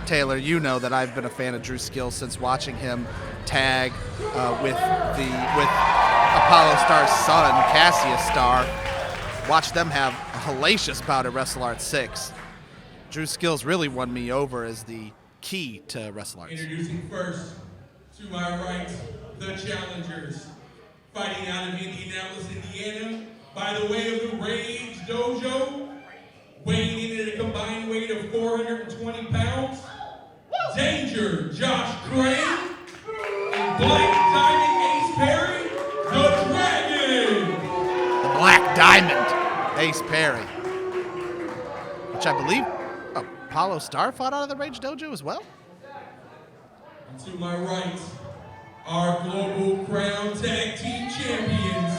Taylor, you know that I've been a fan of Drew Skills since watching him tag with Apollo Starr's son, Qassius Starr. Watch them have a hellacious bout at WrestleARTS 6. Drew Skills really won me over as the key to WrestleARTS. Introducing first, to my right, the challengers. Fighting out of Indianapolis, Indiana, by the way of the Rage Dojo, weighing in at a combined weight of 420 pounds, Danger Josh Crane, and Black Diamond Ace Perry, the Dragon. The Black Diamond Ace Perry, which I believe Apollo Starr fought out of the Rage Dojo as well. And to my right, our Global Crown Tag Team Champions,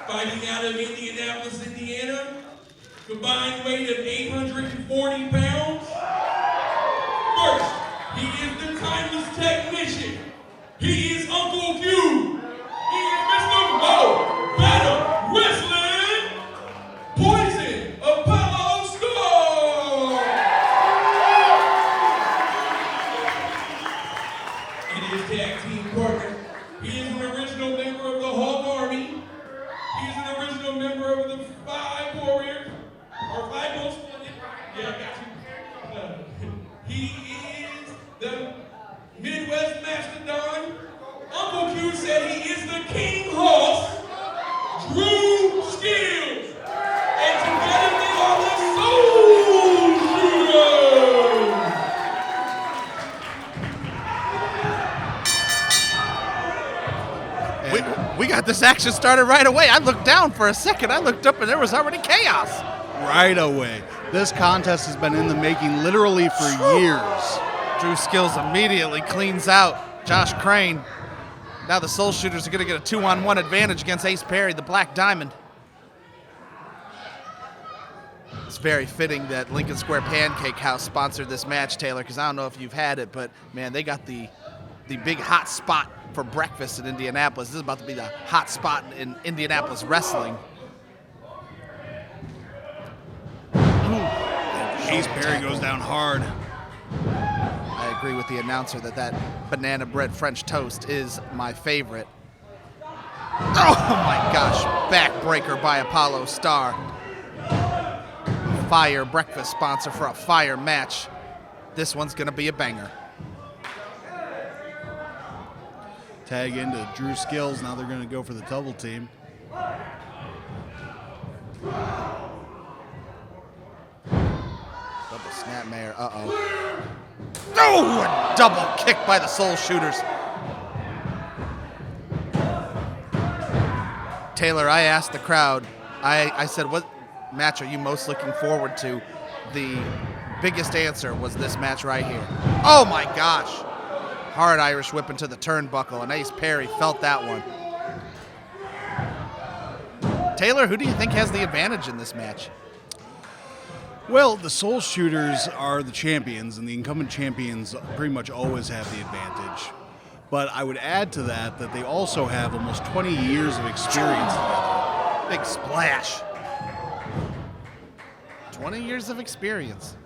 fighting out of Indianapolis, Indiana, combined weight of 840 pounds. First, he is the timeless technician. He is Uncle Q. He is Mr. Mo, Battle Wrestling, Poison, Apollo Starr. And his tag team partner, he is an original member of the Hawk Army. He is an original member of the Five Warriors, or Five Most Wanted. Yeah, I got you. He is the Midwest Mastodon. Uncle Q said he is the King Horse, Drew Skills. And together they are the Soul Shooters. We got this action started right away. I looked down for a second. I looked up and there was already chaos. Right away. This contest has been in the making literally for years. Drew Skills immediately cleans out Josh Crane. Now the Soul Shooters are going to get a 2-on-1 advantage against Ace Perry, the Black Diamond. It's very fitting that Lincoln Square Pancake House sponsored this match, Taylor, because I don't know if you've had it, but man, they got the big hot spot for breakfast in Indianapolis. This is about to be the hot spot in Indianapolis wrestling. Ace Perry goes down hard. I agree with the announcer that banana bread French toast is my favorite. Oh my gosh, backbreaker by Apollo Starr. Fire breakfast sponsor for a fire match. This one's gonna be a banger. Tag into Drew Skills, now they're gonna go for the double team. Double snapmare, uh-oh. Oh, a double kick by the Soul Shooters. Taylor, I asked the crowd, I said, what match are you most looking forward to? The biggest answer was this match right here. Oh my gosh. Hard Irish whip into the turnbuckle, and Ace Perry felt that one. Taylor, who do you think has the advantage in this match? Well, the Soul Shooters are the champions, and the incumbent champions pretty much always have the advantage. But I would add to that they also have almost 20 years of experience together. Big splash. 20 years of experience.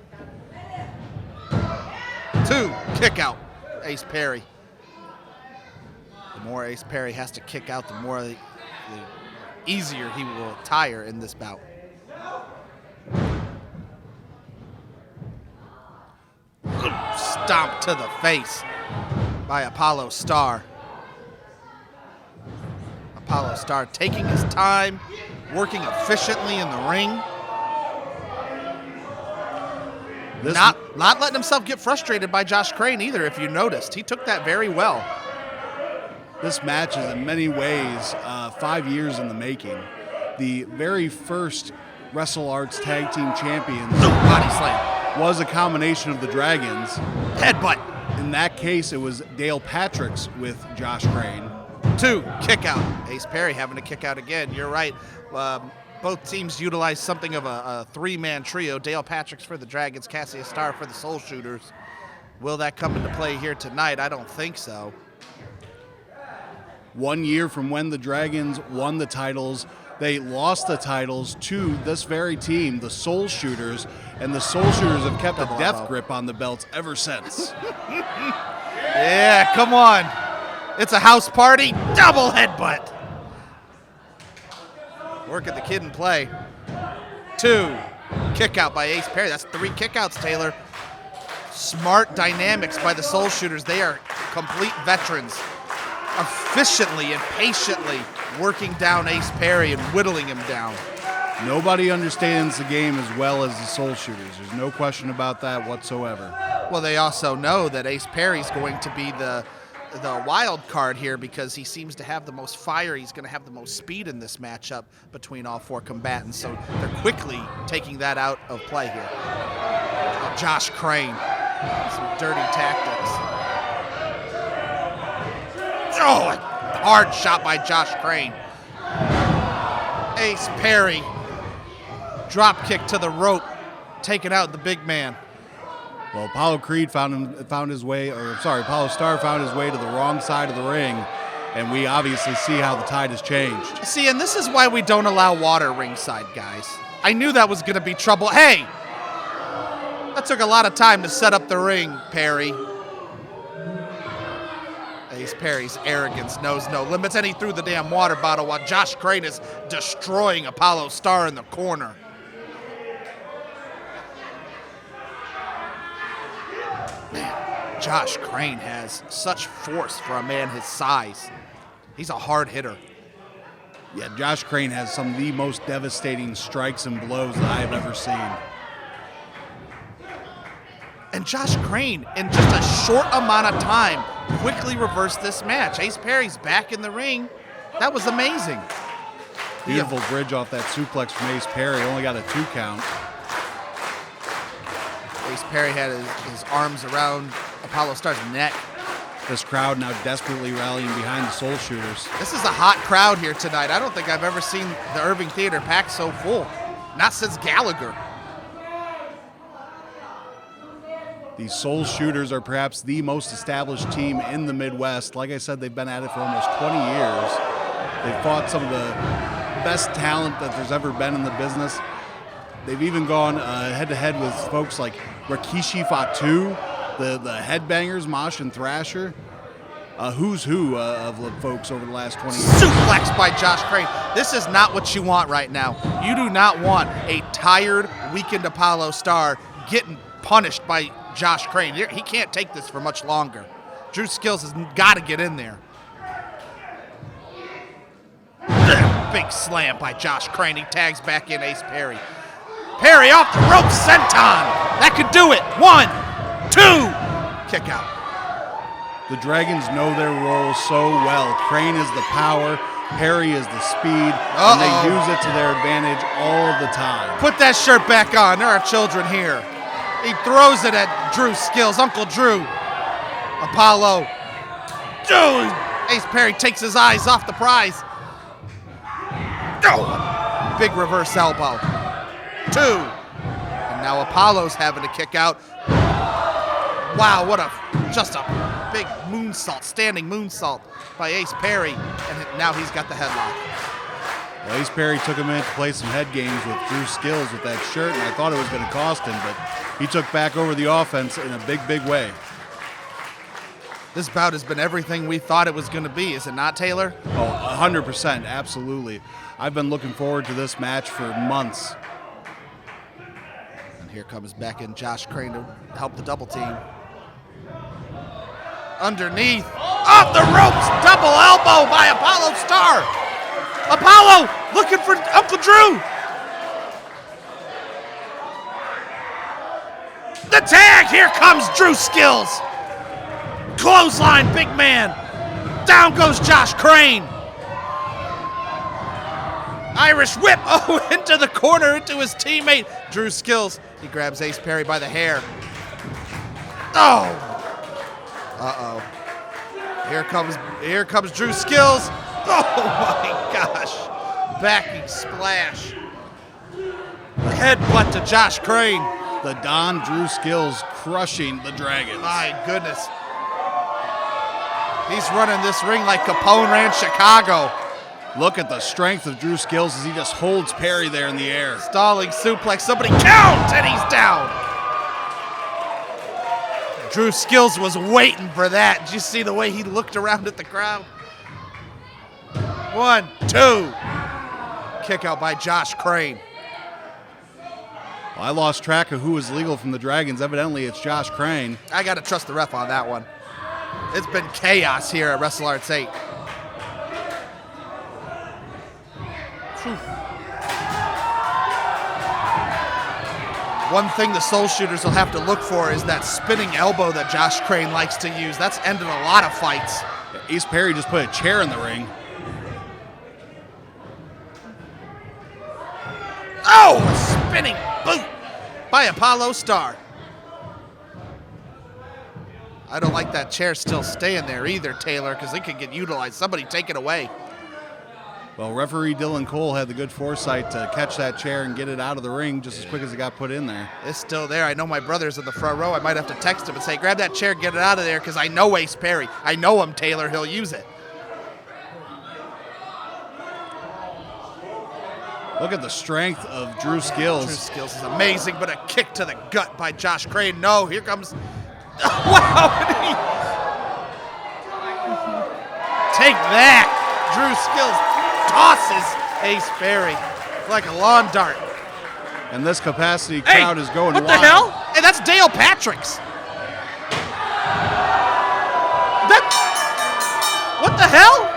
2, kick out, Ace Perry. The more Ace Perry has to kick out, the more the easier he will tire in this bout. Stomp to the face by Apollo Starr. Apollo Starr taking his time, working efficiently in the ring. Not letting himself get frustrated by Josh Crane either, if you noticed. He took that very well. This match is in many ways 5 years in the making. The very first WrestleARTS Tag Team Champions body slam was a combination of the Dragons. Headbutt. In that case, it was Dale Patrick's with Josh Crane. 2, kick out. Ace Perry having to kick out again. You're right. Both teams utilize something of a 3-man trio. Dale Patrick's for the Dragons, Qassius Starr for the Soul Shooters. Will that come into play here tonight? I don't think so. 1 year from when the Dragons won the titles, They lost the titles to this very team, the Soul Shooters, and the Soul Shooters have kept a death grip on the belts ever since. Yeah, come on. It's a house party. Double headbutt. Work at the kid in play. 2. Kick out by Ace Perry. That's 3 kickouts, Taylor. Smart dynamics by the Soul Shooters. They are complete veterans. Efficiently and patiently working down Ace Perry and whittling him down. Nobody understands the game as well as the Soul Shooters. There's no question about that whatsoever. Well, they also know that Ace Perry's going to be the wild card here because he seems to have the most fire. He's going to have the most speed in this matchup between all 4 combatants. So they're quickly taking that out of play here. Josh Crane, some dirty tactics. Oh, a hard shot by Josh Crane. Ace Perry, drop kick to the rope, taking out the big man. Well, Apollo Starr found his way to the wrong side of the ring, and we obviously see how the tide has changed. See, and this is why we don't allow water ringside, guys. I knew that was going to be trouble. Hey, that took a lot of time to set up the ring, Perry. Ace Perry's arrogance knows no limits, and he threw the damn water bottle while Josh Crane is destroying Apollo Starr in the corner. Man, Josh Crane has such force for a man his size. He's a hard hitter. Yeah, Josh Crane has some of the most devastating strikes and blows that I have ever seen. And Josh Crane, in just a short amount of time, quickly reversed this match. Ace Perry's back in the ring. That was amazing. Beautiful bridge off that suplex from Ace Perry. Only got a 2 count. Ace Perry had his arms around Apollo Starr's neck. This crowd now desperately rallying behind the Soul Shooters. This is a hot crowd here tonight. I don't think I've ever seen the Irving Theater packed so full. Not since Gallagher. The Soul Shooters are perhaps the most established team in the Midwest. Like I said, they've been at it for almost 20 years. They've fought some of the best talent that there's ever been in the business. They've even gone head-to-head with folks like Rikishi Fatu, the Headbangers, Mosh and Thrasher. Who's who of folks over the last 20 years. Suplex by Josh Crane. This is not what you want right now. You do not want a tired, weakened Apollo Starr getting punished by Josh Crane. He can't take this for much longer. Drew Skills has got to get in there. Big slam by Josh Crane. He tags back in Ace Perry. Perry off the rope, senton. That could do it. 1, 2. Kick out. The Dragons know their role so well. Crane is the power. Perry is the speed. And they use it to their advantage all of the time. Put that shirt back on. There are children here. He throws it at Drew Skills, Uncle Drew. Apollo. Ace Perry takes his eyes off the prize. Big reverse elbow. 2. And now Apollo's having to kick out. Wow, just a big moonsault, standing moonsault by Ace Perry. And now he's got the headlock. Well, Ace Perry took a minute to play some head games with Drew Skills with that shirt, and I thought it was going to cost him, but he took back over the offense in a big, big way. This bout has been everything we thought it was going to be, is it not, Taylor? Oh, 100%, absolutely. I've been looking forward to this match for months. And here comes back in Josh Crane to help the double team. Underneath, off the ropes, double elbow by Apollo Starr. Apollo looking for Uncle Drew. The tag, here comes Drew Skills. Clothesline, big man. Down goes Josh Crane. Irish whip, into the corner, into his teammate. Drew Skills, he grabs Ace Perry by the hair. Uh-oh. Here comes Drew Skills. Oh my gosh. Backing splash. Headbutt to Josh Crane. The Don Drew Skills crushing the Dragons. My goodness. He's running this ring like Capone ran Chicago. Look at the strength of Drew Skills as he just holds Perry there in the air. Stalling suplex. Somebody count, and he's down. Drew Skills was waiting for that. Did you see the way he looked around at the crowd? 1, 2. Kick out by Josh Crane. Well, I lost track of who was legal from the Dragons. Evidently, it's Josh Crane. I got to trust the ref on that one. It's been chaos here at WrestleARTS 8. One thing the Soul Shooters will have to look for is that spinning elbow that Josh Crane likes to use. That's ended a lot of fights. Ace Perry just put a chair in the ring. Oh, a spinning boot by Apollo Starr. I don't like that chair still staying there either, Taylor, because it could get utilized. Somebody take it away. Well, referee Dylan Cole had the good foresight to catch that chair and get it out of the ring just as quick as it got put in there. It's still there. I know my brother's in the front row. I might have to text him and say, grab that chair, get it out of there, because I know Ace Perry. I know him, Taylor. He'll use it. Look at the strength of Drew Skills. Drew Skills is amazing, but a kick to the gut by Josh Crane. No, here comes... Wow! Take that! Drew Skills tosses Ace Perry like a lawn dart. And this capacity crowd is going wild. What the hell? Hey, that's Dale Patrick's. What the hell?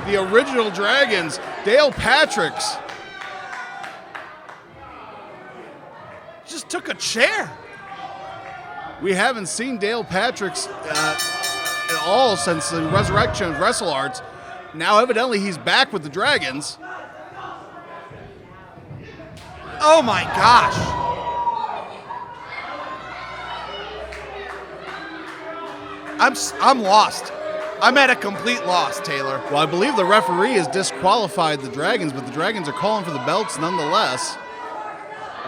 The original Dragons, Dale Patrick's. Just took a chair. We haven't seen Dale Patrick's at all since the resurrection of WrestleARTS. Now, evidently, he's back with the Dragons. Oh, my gosh. I'm lost. I'm at a complete loss, Taylor. Well, I believe the referee has disqualified the Dragons, but the Dragons are calling for the belts nonetheless.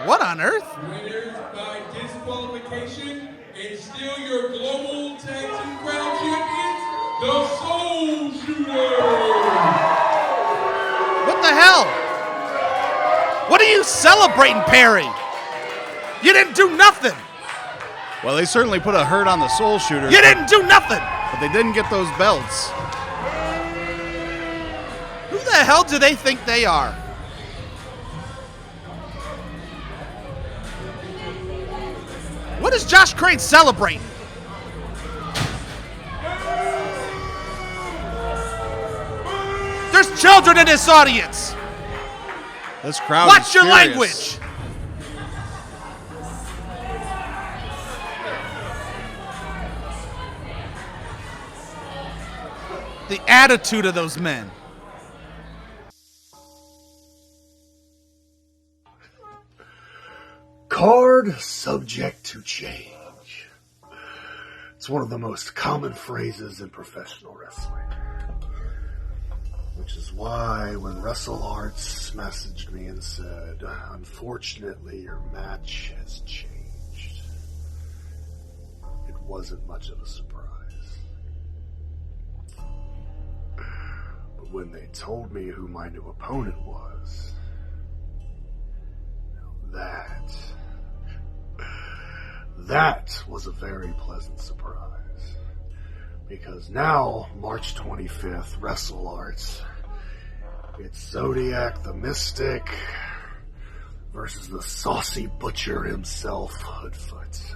What on earth? Winners by disqualification and still your global tag team crown champions, the Soul Shooters. What the hell? What are you celebrating, Perry? You didn't do nothing. Well, they certainly put a hurt on the Soul Shooters. You didn't do nothing. But they didn't get those belts. Who the hell do they think they are? What is Josh Crane celebrating? There's children in this audience. This crowd Watch is your furious. language. The attitude of those men. Card subject to change. It's one of the most common phrases in professional wrestling. Which is why when WrestleARTS messaged me and said, unfortunately your match has changed, it wasn't much of a surprise. But when they told me who my new opponent was, that was a very pleasant surprise. Because now, March 25th, WrestleARTS, it's Zodiak the Mystic versus the saucy butcher himself, Hoodfoot.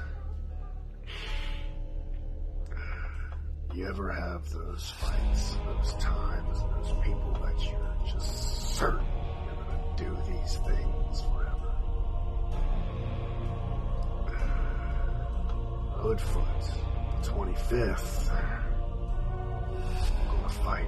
You ever have those fights, those times, those people that you're just certain you're going to do these things forever? Hoodfoot, 25th, gonna fight.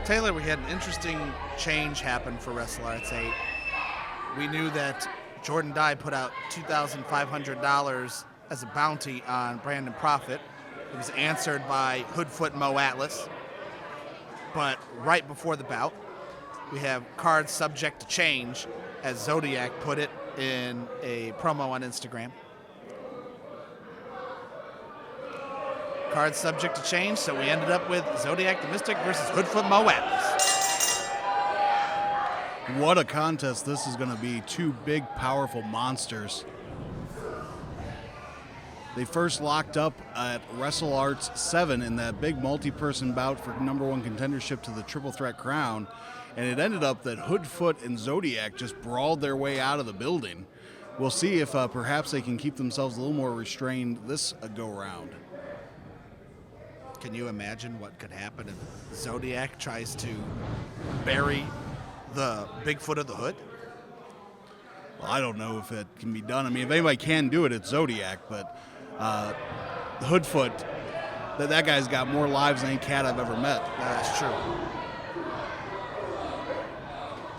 Taylor, we had an interesting change happen for WrestleARTS 8. We knew that Jordan Dye put out $2,500 as a bounty on Brandon Profit. It was answered by Hoodfoot Mo Atlas. But right before the bout, we have cards subject to change, as Zodiac put it in a promo on Instagram. Cards subject to change, so we ended up with Zodiac the Mystic versus Hoodfoot Mo Atlas. What a contest this is going to be. Two big, powerful monsters. They first locked up at WrestleARTS 7 in that big multi-person bout for #1 contendership to the Triple Threat crown, and it ended up that Hoodfoot and Zodiac just brawled their way out of the building. We'll see if perhaps they can keep themselves a little more restrained this go-round. Can you imagine what could happen if Zodiac tries to bury the Bigfoot of the Hood? Well, I don't know if it can be done. I mean, if anybody can do it, it's Zodiac, but Hoodfoot, that guy's got more lives than any cat I've ever met. That's true.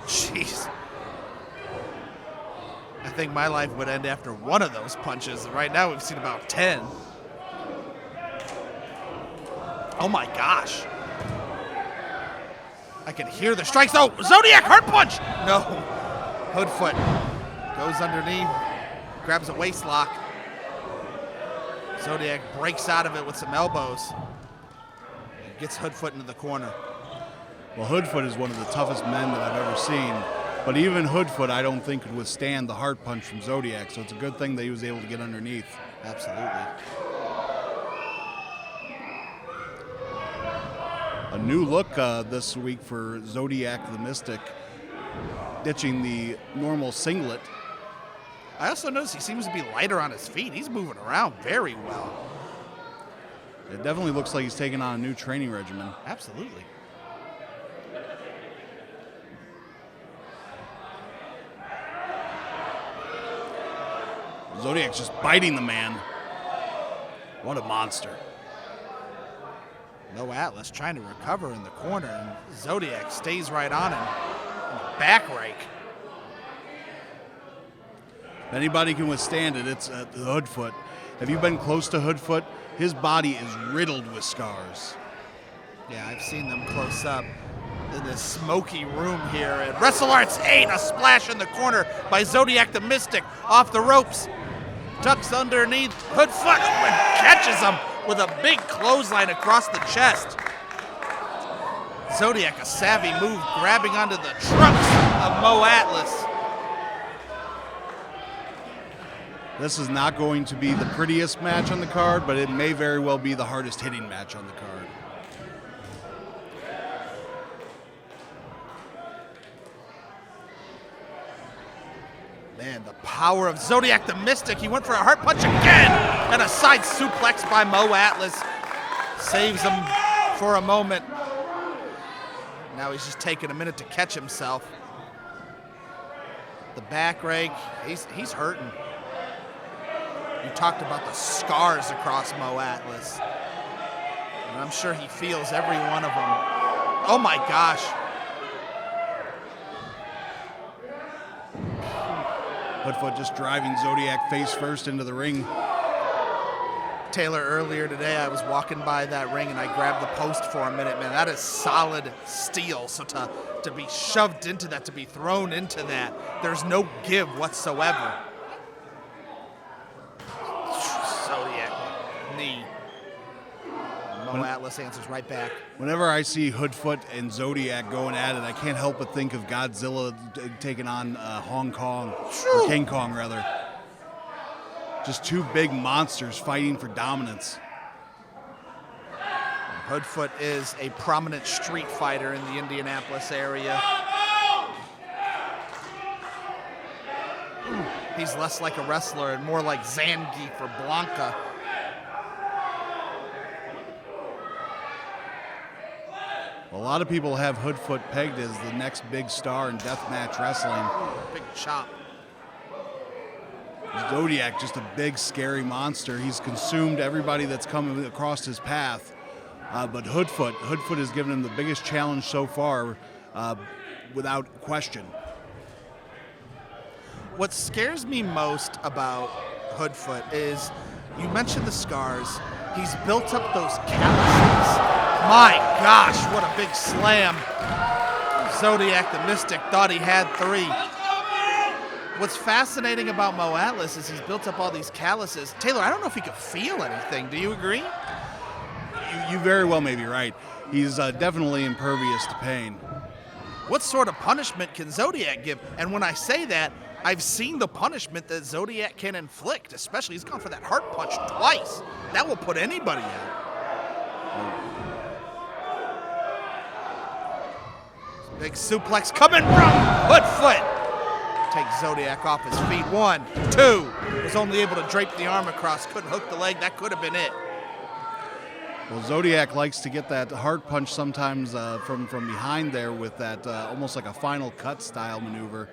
Jeez. I think my life would end after one of those punches. Right now we've seen about 10. Oh my gosh. I can hear the strikes. Oh, Zodiac hurt punch. No. Hoodfoot goes underneath, grabs a waist lock. Zodiac breaks out of it with some elbows. Gets Hoodfoot into the corner. Well, Hoodfoot is one of the toughest men that I've ever seen. But even Hoodfoot, I don't think, could withstand the heart punch from Zodiac. So it's a good thing that he was able to get underneath. Absolutely. A new look this week for Zodiac the Mystic, ditching the normal singlet. I also noticed he seems to be lighter on his feet. He's moving around very well. It definitely looks like he's taking on a new training regimen. Absolutely. Zodiac's just biting the man. What a monster. No Atlas trying to recover in the corner, and Zodiac stays right on him. Back rake. If anybody can withstand it, it's the Hoodfoot. Have you been close to Hoodfoot? His body is riddled with scars. Yeah, I've seen them close up in this smoky room here at WrestleARTS 8. A splash in the corner by Zodiac the Mystic off the ropes. Ducks underneath. Hoodfoot catches him with a big clothesline across the chest. Zodiac, a savvy move, grabbing onto the trunks of Mo Atlas. This is not going to be the prettiest match on the card, but it may very well be the hardest hitting match on the card. Man, the power of Zodiac the Mystic. He went for a heart punch again, and a side suplex by Mo Atlas saves him for a moment. Now he's just taking a minute to catch himself. The back rake, he's hurting. You talked about the scars across Mo Atlas, and I'm sure he feels every one of them. Oh my gosh. Hoodfoot just driving Zodiac face first into the ring. Taylor, earlier today I was walking by that ring and I grabbed the post for a minute. Man, that is solid steel. So to be shoved into that, to be thrown into that, there's no give whatsoever. Zodiac knee. Mo Atlas answers right back. Whenever I see Hoodfoot and Zodiac going at it, I can't help but think of Godzilla taking on Hong Kong, or King Kong rather. Just two big monsters fighting for dominance. Hoodfoot is a prominent street fighter in the Indianapolis area. He's less like a wrestler and more like Zangief or Blanca. A lot of people have Hoodfoot pegged as the next big star in deathmatch wrestling. Big chop. Zodiac, just a big, scary monster. He's consumed everybody that's come across his path. But Hoodfoot has given him the biggest challenge so far, without question. What scares me most about Hoodfoot is, you mentioned the scars. He's built up those calluses. My gosh, what a big slam. Zodiac the Mystic thought he had 3. What's fascinating about Mo Atlas is he's built up all these calluses. Taylor, I don't know if he could feel anything. Do you agree? You very well may be right. He's definitely impervious to pain. What sort of punishment can Zodiac give? And when I say that, I've seen the punishment that Zodiac can inflict, especially he's gone for that heart punch twice. That will put anybody out. Big suplex coming from Hoodfoot. Takes Zodiac off his feet. 1, 2. Was only able to drape the arm across. Couldn't hook the leg. That could have been it. Well, Zodiac likes to get that heart punch sometimes from behind there with that almost like a final cut style maneuver.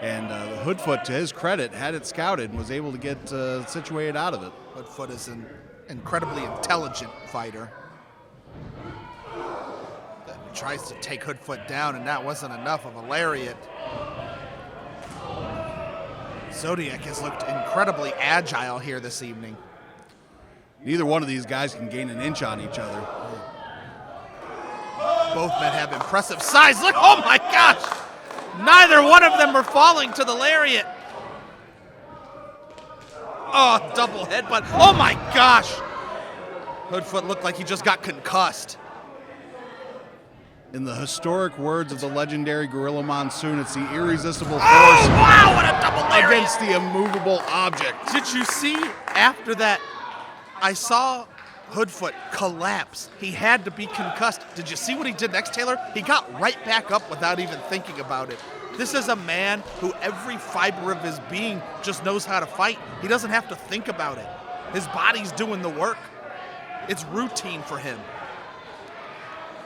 And Hoodfoot, to his credit, had it scouted and was able to get situated out of it. Hoodfoot is an incredibly intelligent fighter. He tries to take Hoodfoot down, and that wasn't enough of a lariat. Zodiac has looked incredibly agile here this evening. Neither one of these guys can gain an inch on each other. Both men have impressive size. Look, oh my gosh! Neither one of them are falling to the lariat. Oh, double headbutt. Oh my gosh! Hoodfoot looked like he just got concussed. In the historic words of the legendary Gorilla Monsoon, it's the irresistible force wow, what a double lariat! against the immovable object. Did you see after that? I saw Hoodfoot collapse. He had to be concussed. Did you see what he did next, Taylor? He got right back up without even thinking about it. This is a man who every fiber of his being just knows how to fight. He doesn't have to think about it. His body's doing the work. It's routine for him.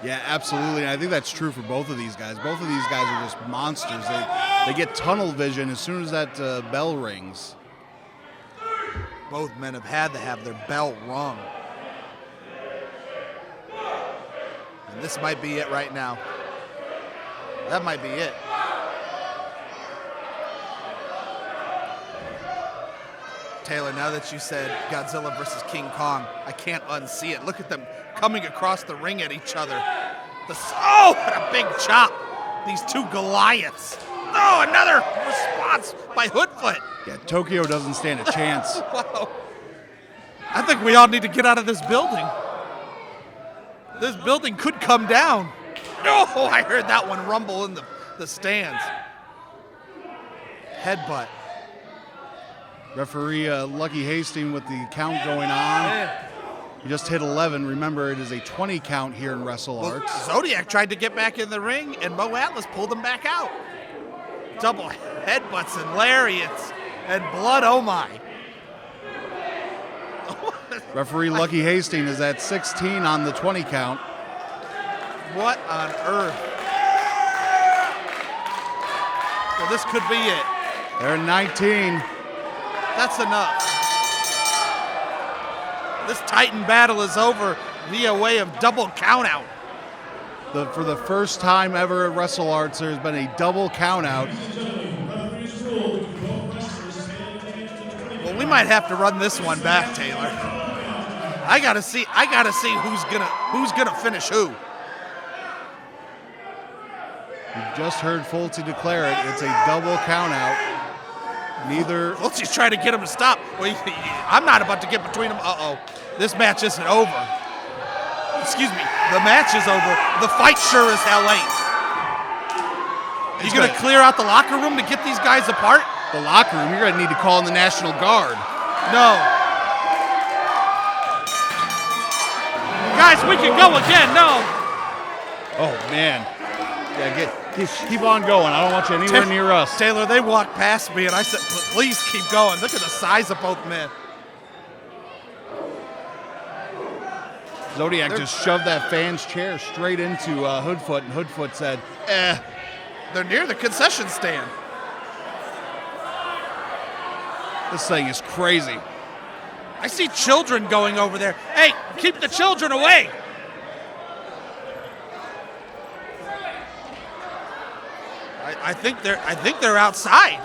Yeah, absolutely. And I think that's true for both of these guys. Both of these guys are just monsters. They get tunnel vision as soon as that bell rings. Both men have had to have their bell rung. And this might be it right now. That might be it. Taylor, now that you said Godzilla versus King Kong, I can't unsee it. Look at them coming across the ring at each other. Oh, what a big chop. These two Goliaths. Oh, another response by Hoodfoot. Yeah, Tokyo doesn't stand a chance. Wow. I think we all need to get out of this building. This building could come down. Oh, I heard that one rumble in the stands. Headbutt. Referee Lucky Hastings with the count going on. He just hit 11. Remember, it is a 20 count here in WrestleARTS. Well, Zodiac tried to get back in the ring, and Mo Atlas pulled him back out. Double headbutts and lariats and blood, oh my. Referee Lucky Hastings is at 16 on the 20 count. What on earth? Well, this could be it. They're at 19. That's enough. This Titan battle is over via way of double countout. For the first time ever at WrestleARTS, there's been a double countout. Well, we might have to run this one back, Taylor. I gotta see who's gonna finish who. You just heard Fulci declare it. It's a double countout. Neither. Fulci's trying to get him to stop. Well, I'm not about to get between them. This match isn't over. Excuse me. The match is over. The fight sure as hell ain't. You gonna clear out the locker room to get these guys apart? The locker room? You're gonna need to call in the National Guard. No. Guys, we can go again. No. Oh man. Yeah, keep on going. I don't want you anywhere near us. Taylor, they walked past me and I said, please keep going. Look at the size of both men. Zodiac just shoved that fan's chair straight into Hoodfoot, and Hoodfoot said, They're near the concession stand. This thing is crazy. I see children going over there. Hey, keep the children away. I think they're outside.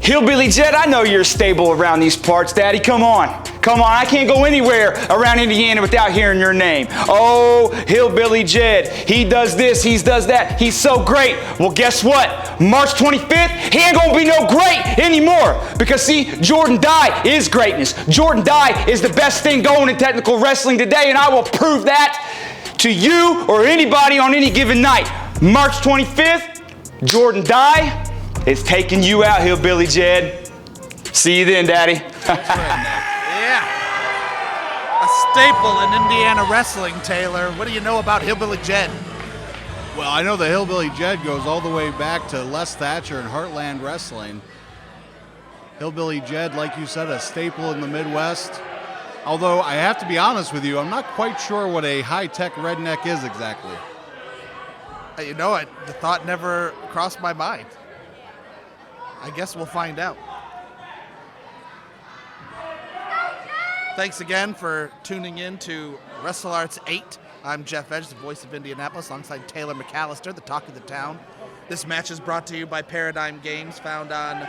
Hillbilly Jed, I know you're stable around these parts, Daddy. Come on. Come on, I can't go anywhere around Indiana without hearing your name. Oh, Hillbilly Jed. He does this, he does that. He's so great. Well, guess what? March 25th, he ain't gonna be no great anymore. Because see, Jordan Dye is greatness. Jordan Dye is the best thing going in technical wrestling today, and I will prove that to you or anybody on any given night. March 25th, Jordan Dye is taking you out, Hillbilly Jed. See you then, Daddy. Yeah. A staple in Indiana wrestling, Taylor. What do you know about Hillbilly Jed? Well, I know the Hillbilly Jed goes all the way back to Les Thatcher and Heartland Wrestling. Hillbilly Jed, like you said, a staple in the Midwest. Although I have to be honest with you, I'm not quite sure what a high-tech redneck is exactly. You know, the thought never crossed my mind. I guess we'll find out. Thanks again for tuning in to WrestleARTS 8. I'm Jeff Edge, the voice of Indianapolis, alongside Taylor McAllister, the talk of the town. This match is brought to you by Paradigm Games, found on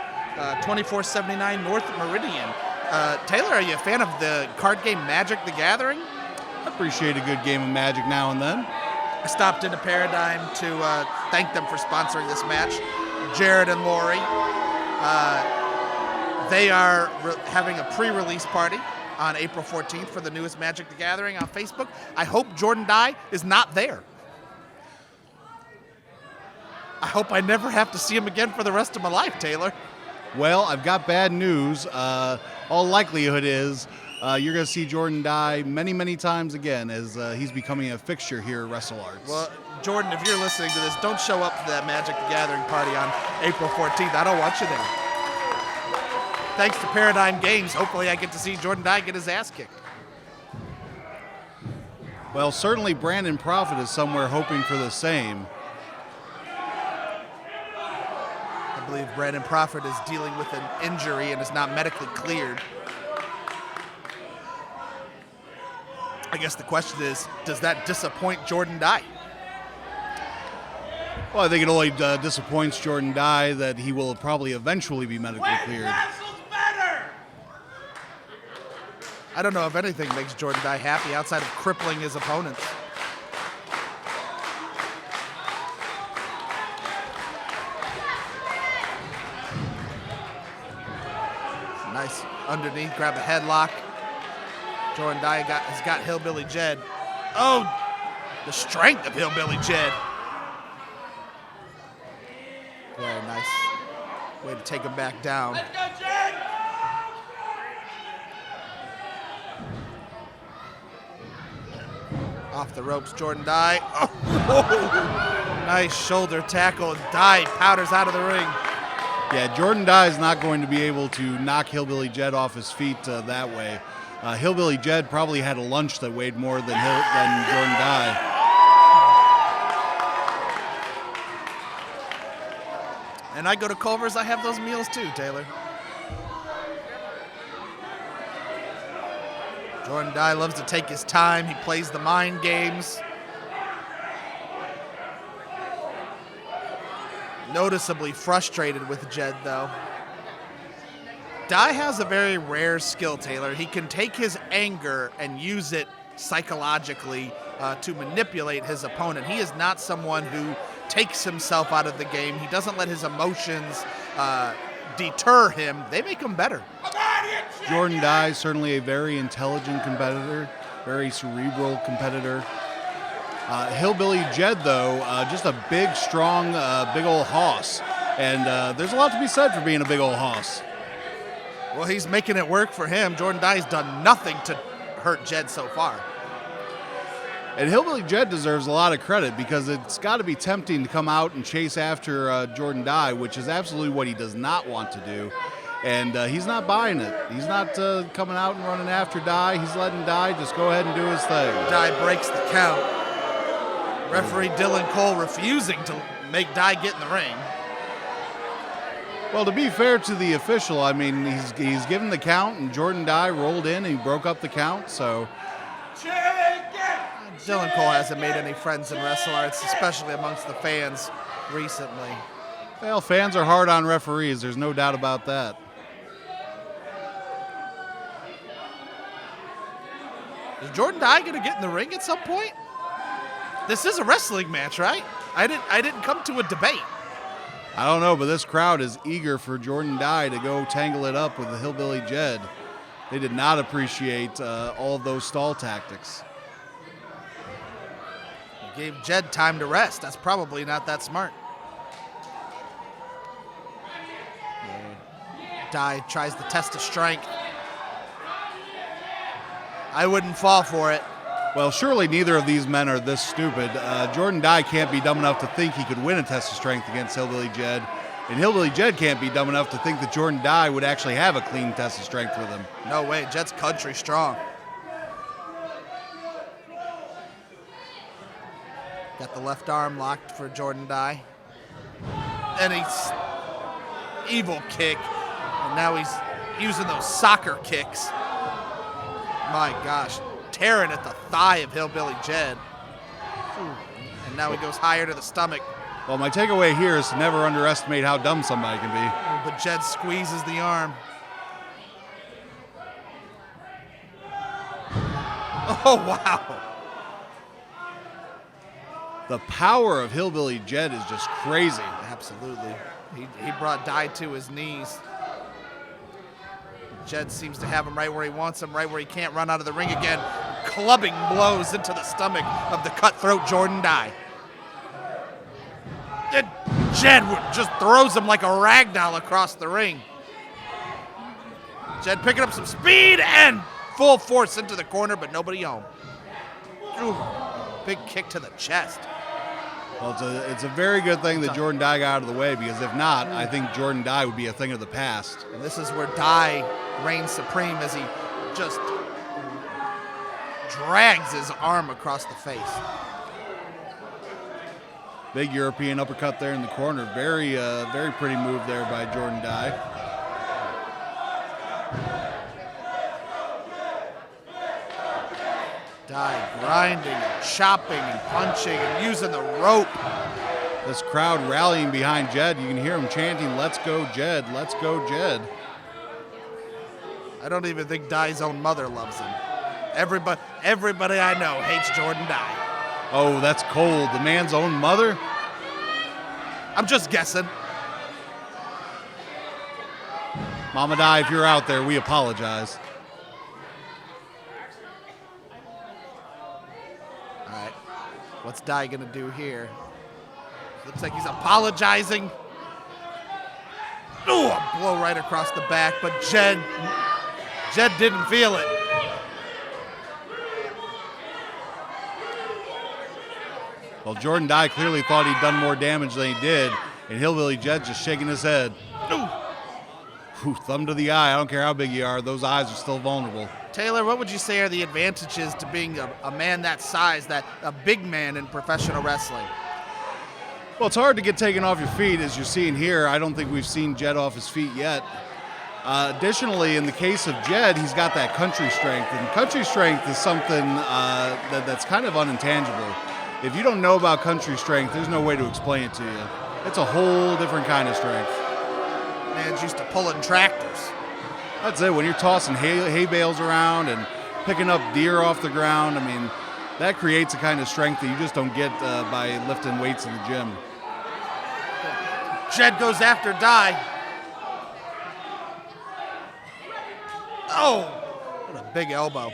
2479 North Meridian. Taylor, are you a fan of the card game Magic the Gathering? I appreciate a good game of Magic now and then. I stopped into Paradigm to thank them for sponsoring this match. Jared and Lori, they are having a pre-release party on April 14th for the newest Magic the Gathering on Facebook. I hope Jordan Dye is not there. I hope I never have to see him again for the rest of my life, Taylor. Well, I've got bad news. All likelihood is you're going to see Jordan Dye many, many times again as he's becoming a fixture here at WrestleARTS. Well, Jordan, if you're listening to this, don't show up to that Magic the Gathering party on April 14th. I don't want you there. Thanks to Paradigm Games, hopefully I get to see Jordan Dye get his ass kicked. Well, certainly Brandon Prophet is somewhere hoping for the same. I believe Brandon Prophet is dealing with an injury and is not medically cleared. I guess the question is, does that disappoint Jordan Dye? Well, I think it only disappoints Jordan Dye that he will probably eventually be medically cleared. I don't know if anything makes Jordan Dye happy outside of crippling his opponents. Nice underneath, grab a headlock. Jordan Dye has got Hillbilly Jed. Oh, the strength of Hillbilly Jed. Very nice. Way to take him back down. Let's go, Jed! Off the ropes, Jordan Dye. Oh, nice shoulder tackle. Dye powders out of the ring. Yeah, Jordan Dye is not going to be able to knock Hillbilly Jed off his feet that way. Hillbilly Jed probably had a lunch that weighed more than Jordan Dye. And I go to Culver's, I have those meals too, Taylor. Jordan Dye loves to take his time. He plays the mind games. Noticeably frustrated with Jed, though. Dye has a very rare skill, Taylor. He can take his anger and use it psychologically to manipulate his opponent. He is not someone who takes himself out of the game. He doesn't let his emotions deter him. They make him better. Jordan Dye, certainly a very intelligent competitor, very cerebral competitor. Hillbilly Jed, though, just a big, strong, big old hoss. And there's a lot to be said for being a big old hoss. Well, he's making it work for him. Jordan Dye's done nothing to hurt Jed so far. And Hillbilly Jed deserves a lot of credit because it's got to be tempting to come out and chase after Jordan Dye, which is absolutely what he does not want to do. And he's not buying it. He's not coming out and running after Dye. He's letting Dye just go ahead and do his thing. Dye breaks the count. Referee Dylan Cole refusing to make Dye get in the ring. Well, to be fair to the official, I mean, he's given the count, and Jordan Dye rolled in and he broke up the count, so... Dylan Cole hasn't made any friends in WrestleARTS, especially amongst the fans recently. Well, fans are hard on referees. There's no doubt about that. Is Jordan Dye going to get in the ring at some point? This is a wrestling match, right? I didn't come to a debate. I don't know, but this crowd is eager for Jordan Dye to go tangle it up with the Hillbilly Jed. They did not appreciate all of those stall tactics. Gave Jed time to rest. That's probably not that smart. Dye tries to test his strength. I wouldn't fall for it. Well, surely neither of these men are this stupid. Jordan Dye can't be dumb enough to think he could win a test of strength against Hillbilly Jed. And Hillbilly Jed can't be dumb enough to think that Jordan Dye would actually have a clean test of strength with him. No way. Jed's country strong. Got the left arm locked for Jordan Dye. And he's evil kick. And now he's using those soccer kicks. My gosh. Tearing at the thigh of Hillbilly Jed. And now he goes higher to the stomach. Well, my takeaway here is to never underestimate how dumb somebody can be. But Jed squeezes the arm. Oh, wow. The power of Hillbilly Jed is just crazy. Absolutely. He brought Dye to his knees. Jed seems to have him right where he wants him, right where he can't run out of the ring again. Clubbing blows into the stomach of the cutthroat Jordan Dye. And Jed just throws him like a ragdoll across the ring. Jed picking up some speed and full force into the corner, but nobody home. Ooh, big kick to the chest. Well, it's a very good thing that Jordan Dye got out of the way, because if not, I think Jordan Dye would be a thing of the past. And this is where Dye reigns supreme as he just drags his arm across the face. Big European uppercut there in the corner. Very pretty move there by Jordan Dye. Dye grinding and chopping and punching and using the rope. This crowd rallying behind Jed. You can hear them chanting, "Let's go, Jed! Let's go, Jed!" I don't even think Dye's own mother loves him. Everybody I know hates Jordan Dye. Oh, that's cold. The man's own mother? I'm just guessing. Mama Dye, if you're out there, we apologize. All right, what's Dye gonna do here? Looks like he's apologizing. Ooh, a blow right across the back, but Jed didn't feel it. Well, Jordan Dye clearly thought he'd done more damage than he did, and Hillbilly Jed just shaking his head. Ooh, thumb to the eye. I don't care how big you are. Those eyes are still vulnerable. Taylor, what would you say are the advantages to being a man that size, a big man in professional wrestling? Well, it's hard to get taken off your feet, as you're seeing here. I don't think we've seen Jed off his feet yet. Additionally, in the case of Jed, he's got that country strength, and country strength is something that's kind of unintangible. If you don't know about country strength, there's no way to explain it to you. It's a whole different kind of strength. Man's used to pulling tractors. That's it. When you're tossing hay bales around and picking up deer off the ground, I mean, that creates a kind of strength that you just don't get by lifting weights in the gym. Jed goes after Dye. Oh, what a big elbow.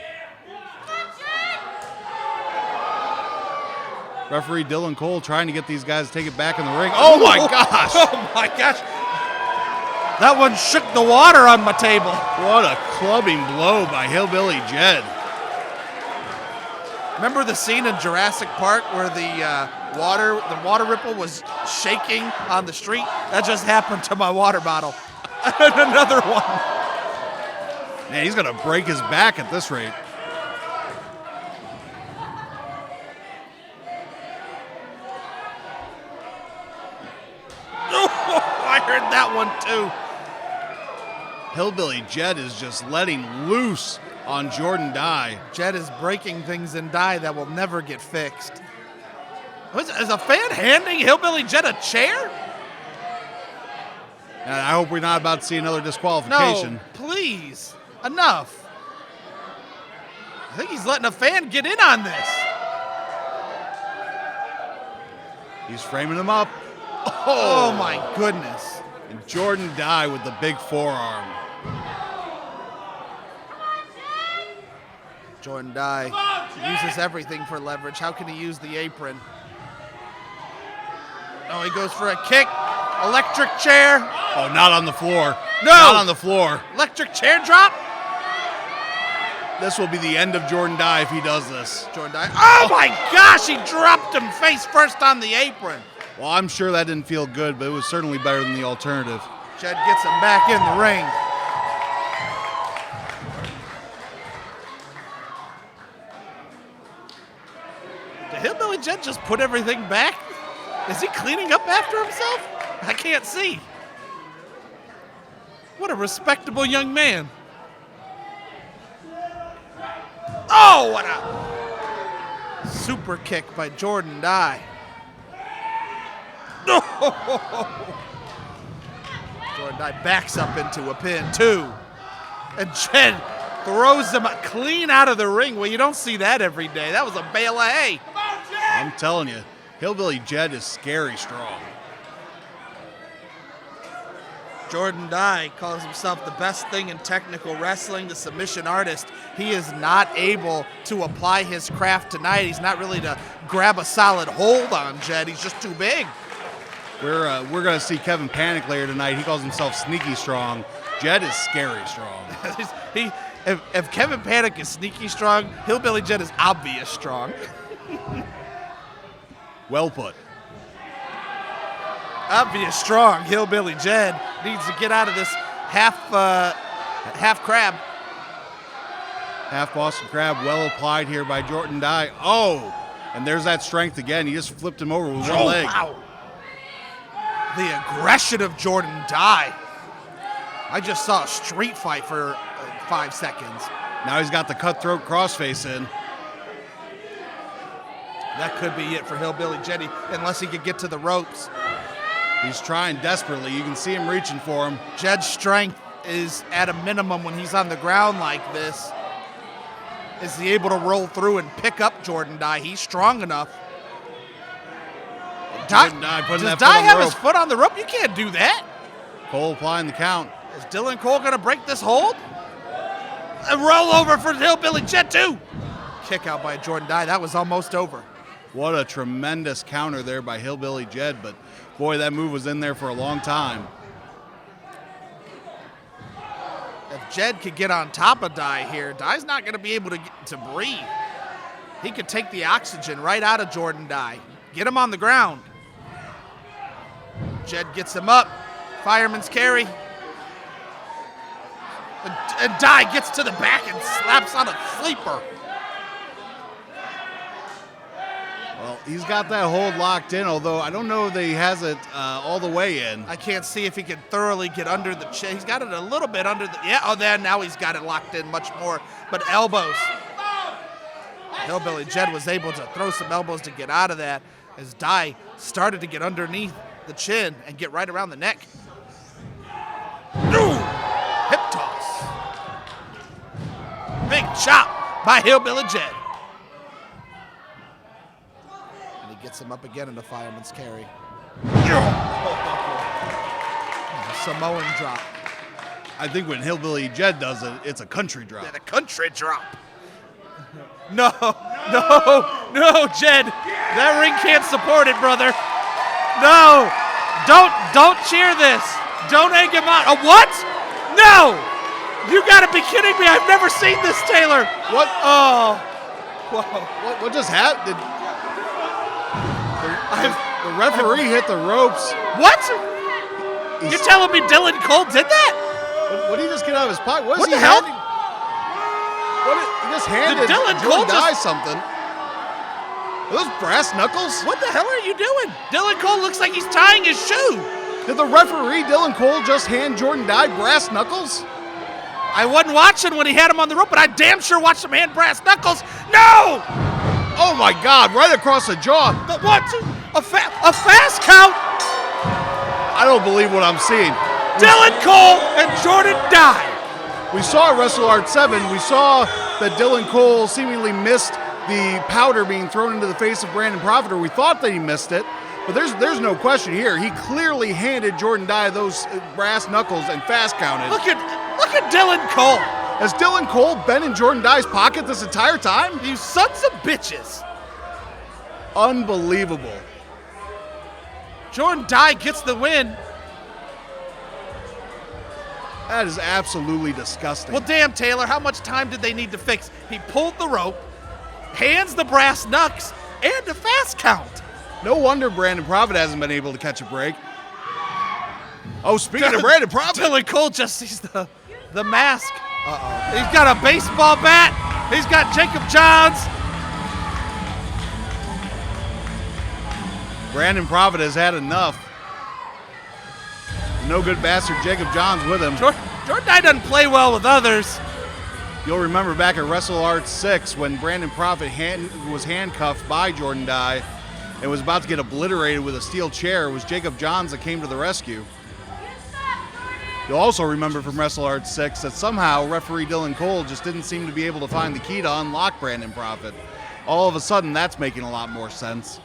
Referee Dylan Cole trying to get these guys to take it back in the ring. Oh my gosh! Oh my gosh! That one shook the water on my table. What a clubbing blow by Hillbilly Jed. Remember the scene in Jurassic Park where the water ripple was shaking on the street? That just happened to my water bottle. Another one. Man, he's gonna break his back at this rate. I heard that one too. Hillbilly Jed is just letting loose on Jordan Dye. Jed is breaking things in Dye that will never get fixed. Is a fan handing Hillbilly Jed a chair? And I hope we're not about to see another disqualification. No, please. Enough. I think he's letting a fan get in on this. He's framing him up. Oh my goodness. And Jordan Dye with the big forearm. Jordan Dye uses everything for leverage. How can he use the apron? Oh, he goes for a kick. Electric chair. Oh, not on the floor. No. Not on the floor. Electric chair drop. This will be the end of Jordan Dye if he does this. Jordan Dye. Oh my gosh, he dropped him face first on the apron. Well, I'm sure that didn't feel good, but it was certainly better than the alternative. Jed gets him back in the ring. Did Hillbilly Jed just put everything back? Is he cleaning up after himself? I can't see. What a respectable young man. Oh, what a super kick by Jordan Dye. No! Jordan Dye backs up into a pin, too. And Jed throws him clean out of the ring. Well, you don't see that every day. That was a bale of hay. I'm telling you, Hillbilly Jed is scary strong. Jordan Dye calls himself the best thing in technical wrestling, the submission artist. He is not able to apply his craft tonight. He's not really to grab a solid hold on Jed. He's just too big. We're going to see Kevin Panic later tonight. He calls himself sneaky strong. Jed is scary strong. If Kevin Panic is sneaky strong, Hillbilly Jed is obvious strong. Well put. Obvious strong. Hillbilly Jed needs to get out of this half crab. Half Boston Crab, well applied here by Jordan Dye. Oh, and there's that strength again. He just flipped him over with one leg. Wow. The aggression of Jordan Dye. I just saw a street fight for 5 seconds. Now he's got the cutthroat crossface in. That could be it for Hillbilly Jed, unless he could get to the ropes. He's trying desperately. You can see him reaching for him. Jed's strength is at a minimum when he's on the ground like this. Is he able to roll through and pick up Jordan Dye? He's strong enough. Jordan Dye putting Does that Dye foot on the have rope. his foot on the rope? You can't do that. Cole applying the count. Is Dylan Cole going to break this hold? And roll over for Hillbilly Jed, too. Kick out by Jordan Dye. That was almost over. What a tremendous counter there by Hillbilly Jed, but boy, that move was in there for a long time. If Jed could get on top of Dye here, Dye's not going to be able to breathe. He could take the oxygen right out of Jordan Dye. Get him on the ground. Jed gets him up. Fireman's carry. And Dye gets to the back and slaps on a sleeper. Well, he's got that hold locked in, although I don't know that he has it all the way in. I can't see if he can thoroughly get under the chin. He's got it a little bit under the... Yeah, there, now he's got it locked in much more. But elbows. Hillbilly Jed was able to throw some elbows to get out of that as Dye started to get underneath the chin and get right around the neck. Ooh, hip toss. Big chop by Hillbilly Jed. Gets him up again in the fireman's carry. Samoan drop. I think when Hillbilly Jed does it, it's a country drop. Yeah, the country drop. No, Jed. That ring can't support it, brother. No, don't cheer this. Don't egg him on. What? No! You gotta be kidding me. I've never seen this, Taylor. What? Oh. Whoa. What just happened? The referee hit the ropes. What? You're telling me Dylan Cole did that? What did he just get out of his pocket? What the hell? He just handed Dylan Cole Dye something. Are those brass knuckles? What the hell are you doing? Dylan Cole looks like he's tying his shoe. Did the referee, Dylan Cole, just hand Jordan Dye brass knuckles? I wasn't watching when he had him on the rope, but I damn sure watched him hand brass knuckles. No! Oh my God, right across the jaw. What? A fast count? I don't believe what I'm seeing. Dylan Cole and Jordan Dye. We saw at WrestleARTS 7, we saw that Dylan Cole seemingly missed the powder being thrown into the face of Brandon Prophet, or we thought that he missed it. But there's no question here. He clearly handed Jordan Dye those brass knuckles and fast counted. Look at Dylan Cole. Has Dylan Cole been in Jordan Dye's pocket this entire time? You sons of bitches. Unbelievable. Jordan Dye gets the win. That is absolutely disgusting. Well, damn, Taylor, how much time did they need to fix? He pulled the rope, hands the brass knucks, and a fast count. No wonder Brandon Prophet hasn't been able to catch a break. Oh, speaking of Brandon Prophet. Dylan Cole just sees the mask. Uh-oh. He's got a baseball bat. He's got Jacob Johns. Brandon Prophet has had enough. No good bastard Jacob Johns with him. Jordan Dye doesn't play well with others. You'll remember back at WrestleARTS 6 when Brandon Prophet was handcuffed by Jordan Dye and was about to get obliterated with a steel chair. It was Jacob Johns that came to the rescue. You'll also remember from WrestleARTS 6 that somehow referee Dylan Cole just didn't seem to be able to find the key to unlock Brandon Prophet. All of a sudden, that's making a lot more sense.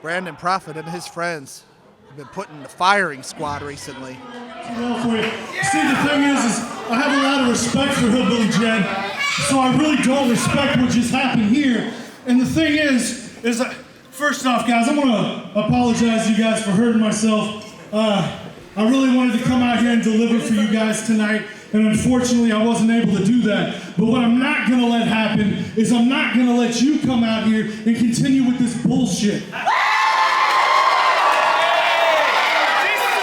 Brandon Prophet and his friends have been put in the firing squad recently. Well for you. See, the thing is I have a lot of respect for Hillbilly Jed, so I really don't respect what just happened here. And the thing is that, first off, guys, I want to apologize to you guys for hurting myself. I really wanted to come out here and deliver for you guys tonight, and unfortunately I wasn't able to do that. But what I'm not going to let happen is I'm not going to let you come out here and continue with this bullshit.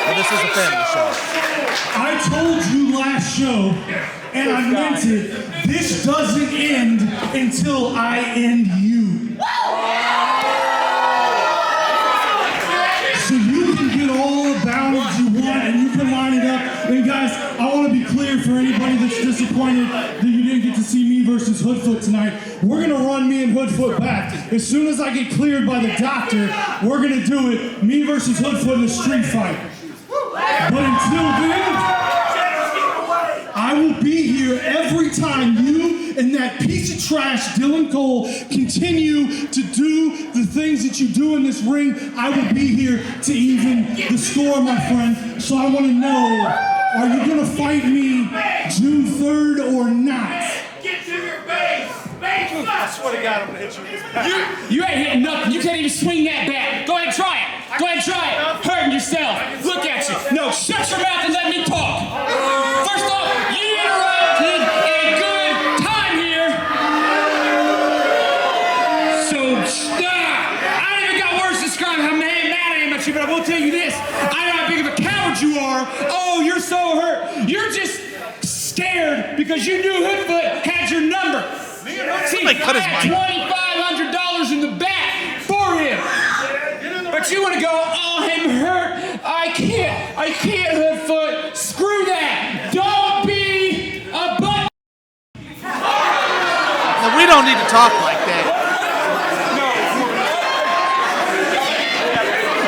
Well, this is a family show. I told you last show, and I meant it, this doesn't end until I end you. So you can get all the bounties you want, and you can line it up. And guys, I want to be clear for anybody that's disappointed that you didn't get to see me versus Hoodfoot tonight. We're going to run me and Hoodfoot back. As soon as I get cleared by the doctor, we're going to do it, me versus Hoodfoot in a street fight. But until then, I will be here every time you and that piece of trash, Dylan Cole, continue to do the things that you do in this ring. I will be here to even the score, my friend. So I want to know, are you going to fight me June 3rd or not? Get to your base! I swear to God, I'm going to hit you. You ain't hitting nothing. You can't even swing that bat. Go ahead and try it. Go ahead and try it. Hurting yourself. Look at you. No, shut your mouth and let me talk. First off, you interrupted a good time here. So stop. I don't even got words to describe how mad I am at you, but I will tell you this. I know how big of a coward you are. Oh, you're so hurt. You're just scared because you knew Hoodfoot had your number. See, I had $2,500 in the back for him. But you want to go, oh, I'm hurt. I can't, Hoodfoot. Screw that. Don't be a butt. No, we don't need to talk like that.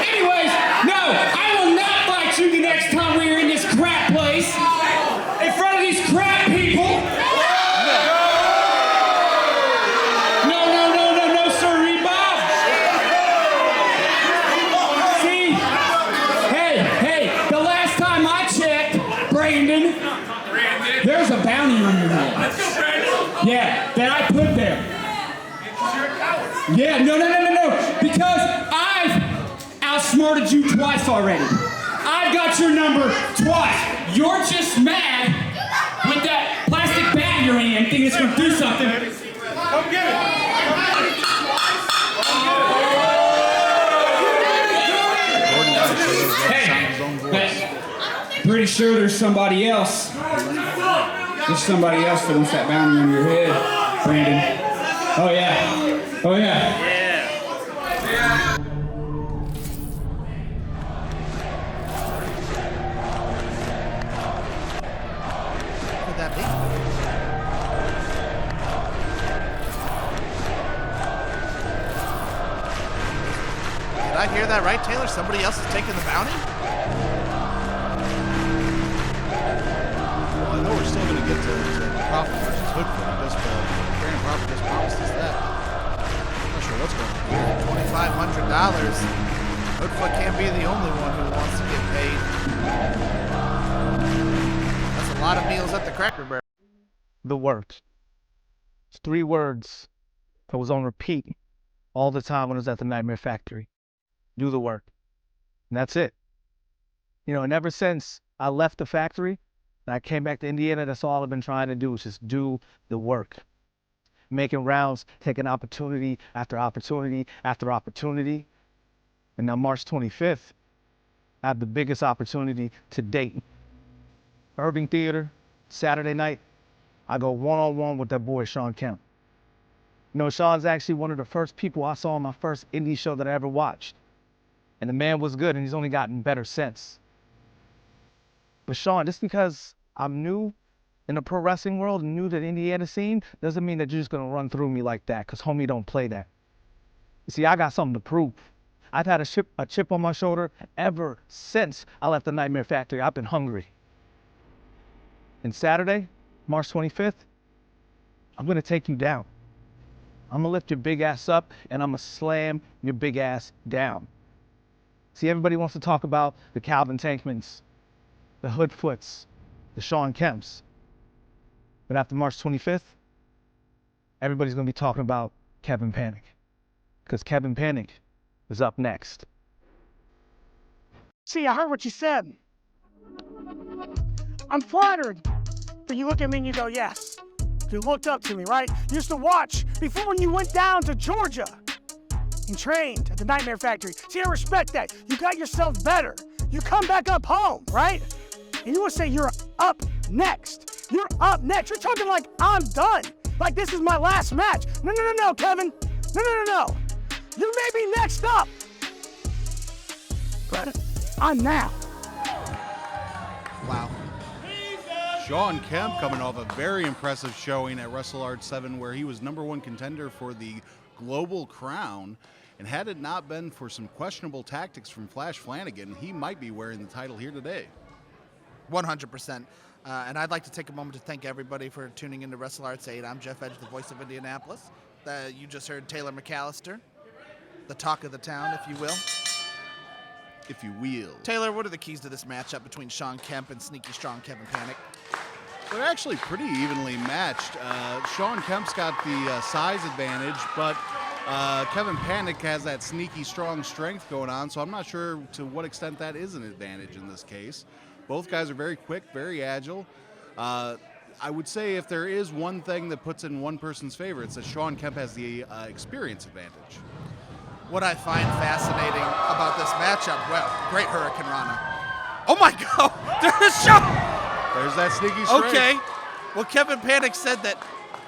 Anyways, no, I will not fight you the next time we are in this crap place. In front of these crap people. There's a bounty on your head. Yeah, that I put there. Yeah, no. Because I've outsmarted you twice already. I've got your number twice. You're just mad with that plastic bat in your hand thinking it's going to do something. Come get it! Hey, pretty sure there's somebody else. There's somebody else that wants that bounty on your head, Brandon. Oh yeah. Oh yeah. What could that be? Get I hear that right, Taylor? Somebody else is taking the bounty? Well, I know we're still going to get to Prophet versus Hoodfoot. Brandon Prophet just promised us that. I'm not sure what's going on here. $2,500. Hoodfoot can't be the only one who wants to get paid. That's a lot of meals at the Cracker Barrel. The work. It's 3 words that was on repeat all the time when I was at the Nightmare Factory. Do the work. And that's it. You know, and ever since I left the factory and I came back to Indiana, that's all I've been trying to do is just do the work. Making rounds, taking opportunity after opportunity after opportunity. And now March 25th, I have the biggest opportunity to date. Irving Theater, Saturday night, I go one-on-one with that boy, Shawn Kemp. You know, Shawn's actually one of the first people I saw in my first indie show that I ever watched. And the man was good, and he's only gotten better since. But Shawn, just because I'm new in the pro wrestling world and new to the Indiana scene, doesn't mean that you're just gonna run through me like that, because homie don't play that. You see, I got something to prove. I've had a chip on my shoulder ever since I left the Nightmare Factory. I've been hungry. And Saturday, March 25th, I'm gonna take you down. I'm gonna lift your big ass up and I'm gonna slam your big ass down. See, everybody wants to talk about the Calvin Tankmans, the Hoodfoots, the Shawn Kemps. But after March 25th, everybody's gonna be talking about Kevin Panic. Because Kevin Panic is up next. See, I heard what you said. I'm flattered. But you look at me and you go, yes. You looked up to me, right? You used to watch before when you went down to Georgia and trained at the Nightmare Factory. See, I respect that. You got yourself better. You come back up home, right? And you will say you're up next. You're up next. You're talking like I'm done. Like this is my last match. No, Kevin. No. You may be next up. But I'm now. Wow. Shawn Kemp coming off a very impressive showing at WrestleARTS 7 where he was #1 contender for the Global Crown. And had it not been for some questionable tactics from Flash Flanagan, he might be wearing the title here today. 100%. And I'd like to take a moment to thank everybody for tuning into WrestleARTS 8. I'm Jeff Edge, the voice of Indianapolis. You just heard Taylor McAllister, the talk of the town, if you will. If you will. Taylor, what are the keys to this matchup between Shawn Kemp and sneaky strong Kevin Panic? They're actually pretty evenly matched. Shawn Kemp's got the size advantage, but Kevin Panic has that sneaky strong strength going on, so I'm not sure to what extent that is an advantage in this case. Both guys are very quick, very agile. I would say if there is one thing that puts in one person's favor, it's that Shawn Kemp has the experience advantage. What I find fascinating about this matchup, well, great Hurricane Rana. Oh my God, there's Shawn! There's that sneaky strength. Okay, well, Kevin Panic said that,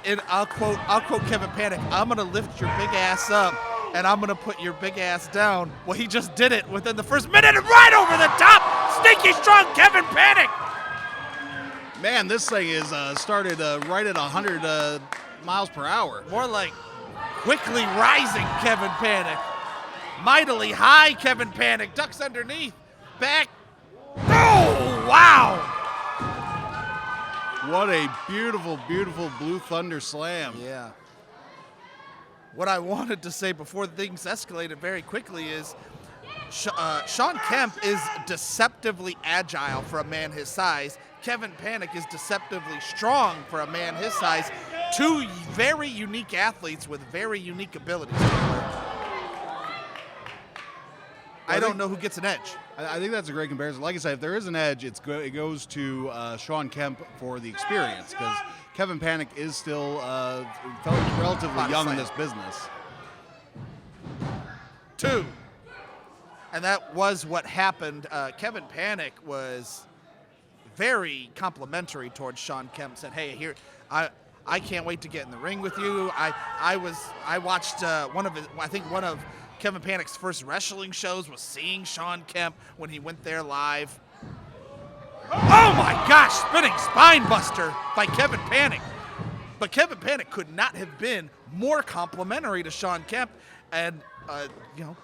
and I'll quote Kevin Panic, I'm gonna lift your big ass up and I'm gonna put your big ass down. Well, he just did it within the first minute and right over the top, sneaky strong Kevin Panic. Man, this thing is started right at 100 miles per hour. More like quickly rising Kevin Panic. Mightily high Kevin Panic, ducks underneath, back. Oh, wow. What a beautiful, beautiful Blue Thunder slam. Yeah. What I wanted to say before things escalated very quickly is Shawn Kemp is deceptively agile for a man his size. Kevin Panic is deceptively strong for a man his size. Two very unique athletes with very unique abilities. I don't know who gets an edge. I think that's a great comparison. Like I said, if there is an edge, it goes to Shawn Kemp for the experience, because Kevin Panic is still relatively young in this business. 2. And that was what happened. Kevin Panic was very complimentary towards Shawn Kemp. Said, "Hey, here, I can't wait to get in the ring with you. I watched one of Kevin Panic's first wrestling shows was seeing Shawn Kemp when he went there live. Oh my gosh, spinning spine buster by Kevin Panic. But Kevin Panic could not have been more complimentary to Shawn Kemp. And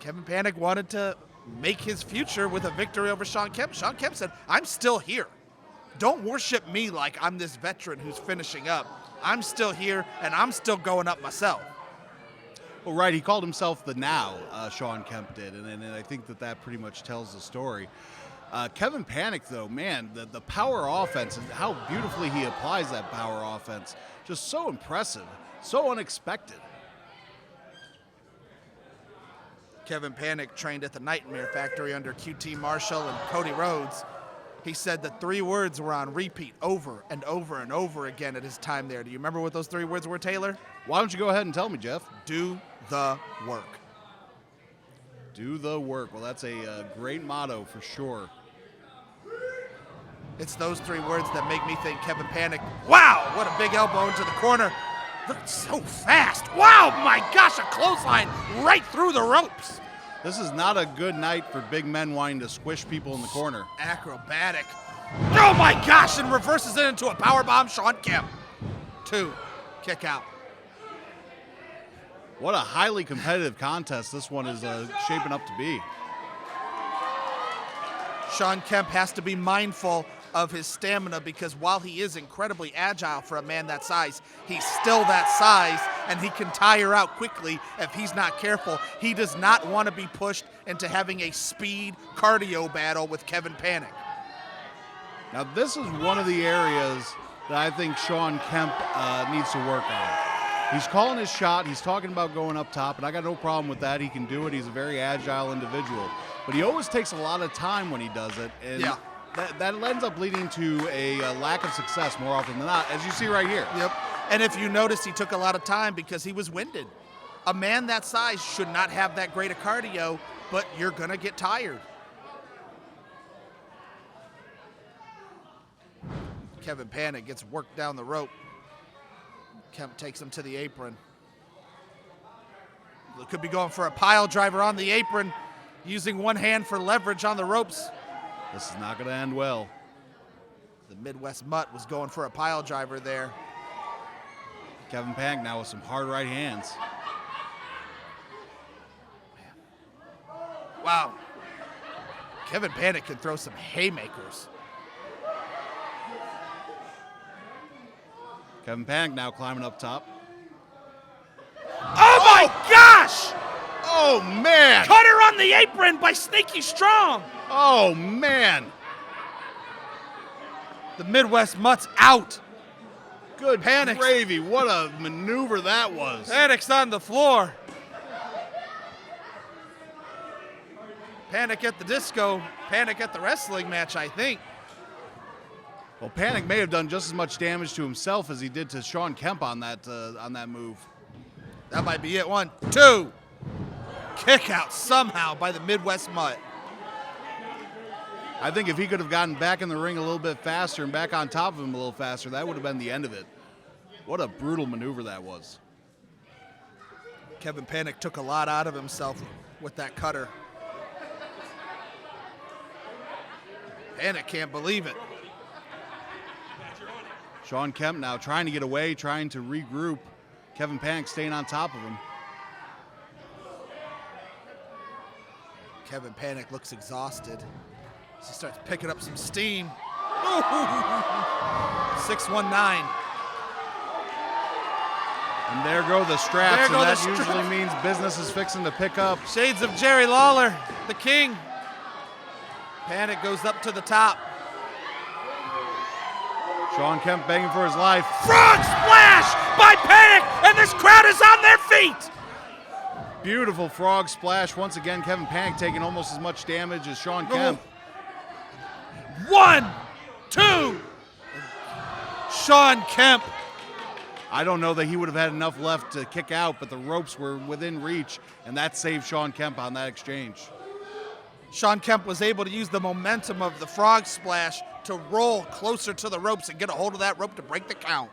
Kevin Panic wanted to make his future with a victory over Shawn Kemp. Shawn Kemp said, I'm still here. Don't worship me like I'm this veteran who's finishing up. I'm still here, and I'm still going up myself. Well, right, he called himself the Now, Shawn Kemp did, and I think that pretty much tells the story. Kevin Panic, though, man, the power offense and how beautifully he applies that power offense, just so impressive, so unexpected. Kevin Panic trained at the Nightmare Factory under QT Marshall and Cody Rhodes. He said that 3 words were on repeat over and over and over again at his time there. Do you remember what those 3 words were, Taylor? Why don't you go ahead and tell me, Jeff? Do the work. Do the work. Well, that's a great motto for sure. It's those 3 words that make me think Kevin Panic, wow, what a big elbow into the corner. Looked so fast. Wow, my gosh, a clothesline right through the ropes. This is not a good night for big men wanting to squish people in the corner. Acrobatic. Oh my gosh, and reverses it into a powerbomb, Shawn Kemp. 2, kick out. What a highly competitive contest this one is shaping up to be. Shawn Kemp has to be mindful of his stamina because while he is incredibly agile for a man that size, he's still that size and he can tire out quickly if he's not careful. He does not want to be pushed into having a speed cardio battle with Kevin Panic. Now this is one of the areas that I think Shawn Kemp needs to work on. He's calling his shot, he's talking about going up top, and I got no problem with that. He can do it, he's a very agile individual. But he always takes a lot of time when he does it, and that ends up leading to a lack of success more often than not, as you see right here. Yep, and if you notice, he took a lot of time because he was winded. A man that size should not have that great a cardio, but you're gonna get tired. Kevin Panic gets worked down the rope. Kemp takes him to the apron. Could be going for a pile driver on the apron, using one hand for leverage on the ropes. This is not going to end well. The Midwest Mutt was going for a pile driver there. Kevin Panic now with some hard right hands. Wow. Kevin Panic can throw some haymakers. Kevin Panic now climbing up top. Oh my gosh! Oh man! Cutter on the apron by Sneaky Strong. Oh man! The Midwest Mutt's out. Good Panic. gravy! What a maneuver that was. Panic's on the floor. Panic at the disco. Panic at the wrestling match, I think. Well, Panic may have done just as much damage to himself as he did to Shawn Kemp on that move. That might be it. 1, 2. Kick out somehow by the Midwest Mutt. I think if he could have gotten back in the ring a little bit faster and back on top of him a little faster, that would have been the end of it. What a brutal maneuver that was. Kevin Panic took a lot out of himself with that cutter. Panic can't believe it. Shawn Kemp now trying to get away, trying to regroup. Kevin Panic staying on top of him. Kevin Panic looks exhausted. He starts picking up some steam. 619. And there go the straps, and that usually means business is fixing to pick up. Shades of Jerry Lawler, the king. Panic goes up to the top. Shawn Kemp begging for his life. Frog splash by Panic, and this crowd is on their feet. Beautiful frog splash. Once again, Kevin Panic taking almost as much damage as Shawn Kemp. 1, 2. Shawn Kemp. I don't know that he would have had enough left to kick out, but the ropes were within reach, and that saved Shawn Kemp on that exchange. Shawn Kemp was able to use the momentum of the frog splash to roll closer to the ropes and get a hold of that rope to break the count.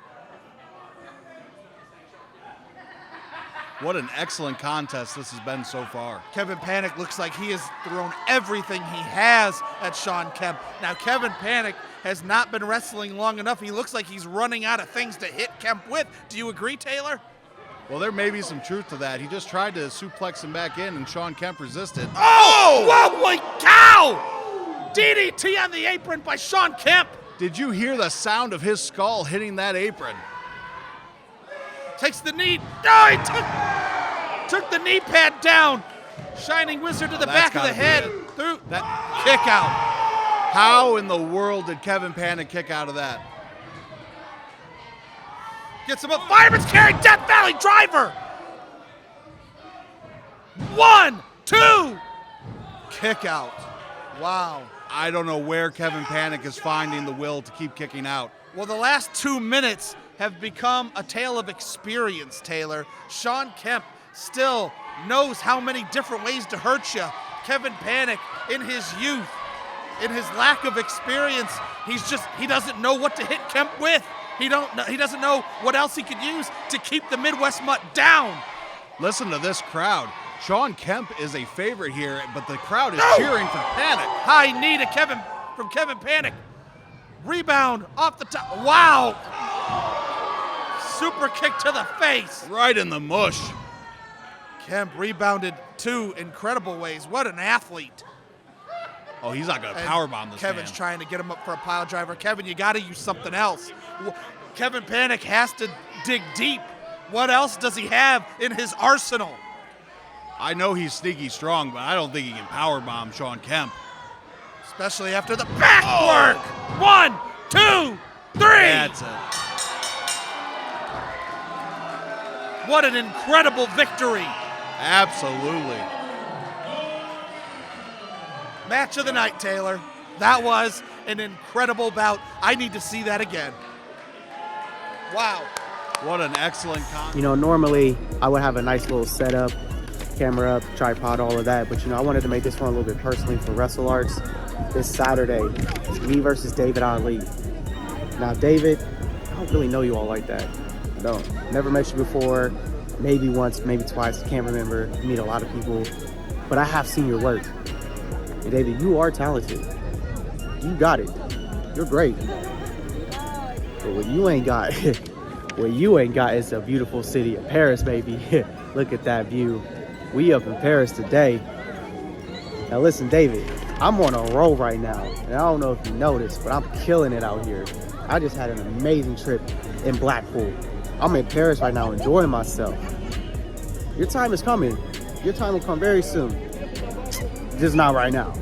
What an excellent contest this has been so far. Kevin Panic looks like he has thrown everything he has at Shawn Kemp. Now, Kevin Panic has not been wrestling long enough. He looks like he's running out of things to hit Kemp with. Do you agree, Taylor? Well, there may be some truth to that. He just tried to suplex him back in, and Shawn Kemp resisted. Oh! Holy cow! DDT on the apron by Shawn Kemp. Did you hear the sound of his skull hitting that apron? Takes the knee. Oh, he took the knee pad down. Shining Wizard to the back of the head. Through that kick out. How in the world did Kevin Panic kick out of that? Gets him up. Fireman's carry. Death Valley driver. 1, 2. Kick out. Wow. I don't know where Kevin Panic is finding the will to keep kicking out. Well, the last 2 minutes have become a tale of experience, Taylor. Shawn Kemp still knows how many different ways to hurt you. Kevin Panic, in his youth, in his lack of experience, he doesn't know what to hit Kemp with. He doesn't know what else he could use to keep the Midwest Mutt down. Listen to this crowd. Shawn Kemp is a favorite here, but the crowd is cheering for Panic. High knee to from Kevin Panic. Rebound off the top. Wow. Super kick to the face. Right in the mush. Kemp rebounded 2 incredible ways. What an athlete. Oh, he's not going to powerbomb this Kevin's man. trying to get him up for a pile driver. Kevin, you got to use something else. Kevin Panic has to dig deep. What else does he have in his arsenal? I know he's sneaky strong, but I don't think he can powerbomb Shawn Kemp. Especially after the back work. 1, 2, 3. That's it. What an incredible victory. Absolutely. Match of the night, Taylor. That was an incredible bout. I need to see that again. Wow. What an excellent con. You know, normally I would have a nice little setup, camera up, tripod, all of that. But, you know, I wanted to make this one a little bit personally for WrestleARTS. This Saturday, it's me versus David Ali. Now, David, I don't really know you all like that. No, never met you before. Maybe once, maybe twice. Can't remember. You meet a lot of people. But I have seen your work. And David, you are talented. You got it. You're great. But what you ain't got, is a beautiful city of Paris, baby. Look at that view. We up in Paris today. Now listen, David, I'm on a roll right now. And I don't know if you noticed, but I'm killing it out here. I just had an amazing trip in Blackpool. I'm in Paris right now enjoying myself. Your time is coming. Your time will come very soon. Just not right now.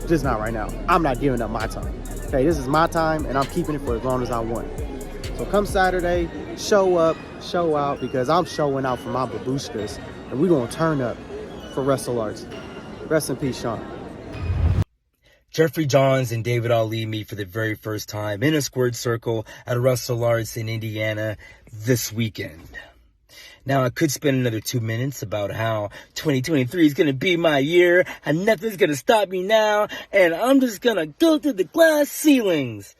Just not right now. I'm not giving up my time. Okay, this is my time and I'm keeping it for as long as I want. So come Saturday, show up, show out, because I'm showing out for my babushkas and we're gonna turn up for WrestleARTS. Rest in peace, Shawn. Jeffrey Johns and David Ali meet for the very first time in a squared circle at WrestleARTS in Indiana this weekend. Now, I could spend another 2 minutes about how 2023 is going to be my year and nothing's going to stop me now and I'm just going to go through the glass ceilings.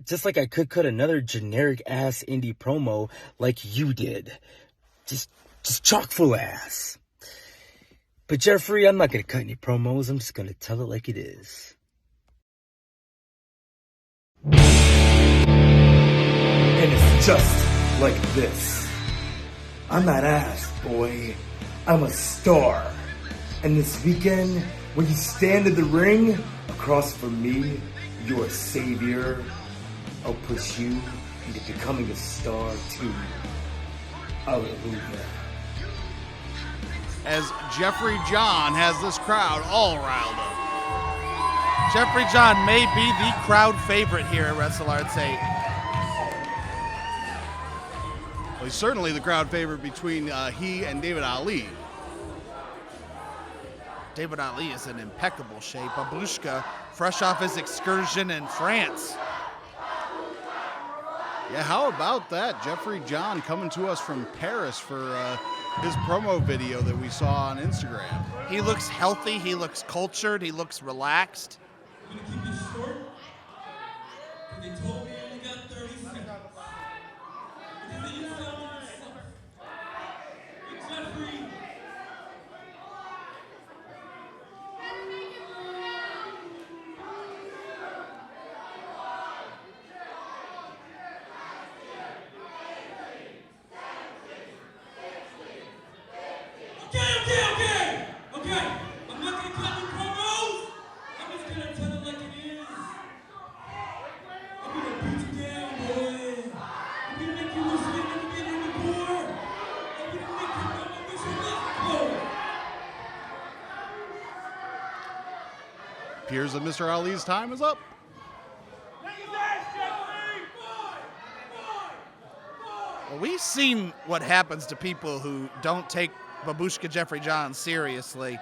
Just like I could cut another generic-ass indie promo like you did. Just chock full of ass. But Jeffrey, I'm not going to cut any promos. I'm just going to tell it like it is. And it's just like this. I'm not ass, boy. I'm a star. And this weekend, when you stand in the ring across from me, your savior, I'll push you into becoming a star too. Hallelujah. As Jeffrey John has this crowd all riled up. Jeffrey John may be the crowd favorite here at WrestleARTS 8. Well, he's certainly the crowd favorite between he and David Ali. David Ali is in impeccable shape. Babushka, fresh off his excursion in France. Yeah, how about that? Jeffrey John coming to us from Paris for his promo video that we saw on Instagram. He looks healthy, he looks cultured, he looks relaxed. I'm gonna keep this short. They told me I only got 30 seconds. Because you sound yourself. Jeffrey. Okay. I'm not gonna cut the promos. I'm just gonna tell it like it is. I'm gonna beat you down, boy. I'm gonna make you lose weight when you get in the door. I'm gonna make you know I wish you left. Appears that Mr. Ali's time is up. Well, we've seen what happens to people who don't take Babushka Jeffrey John seriously.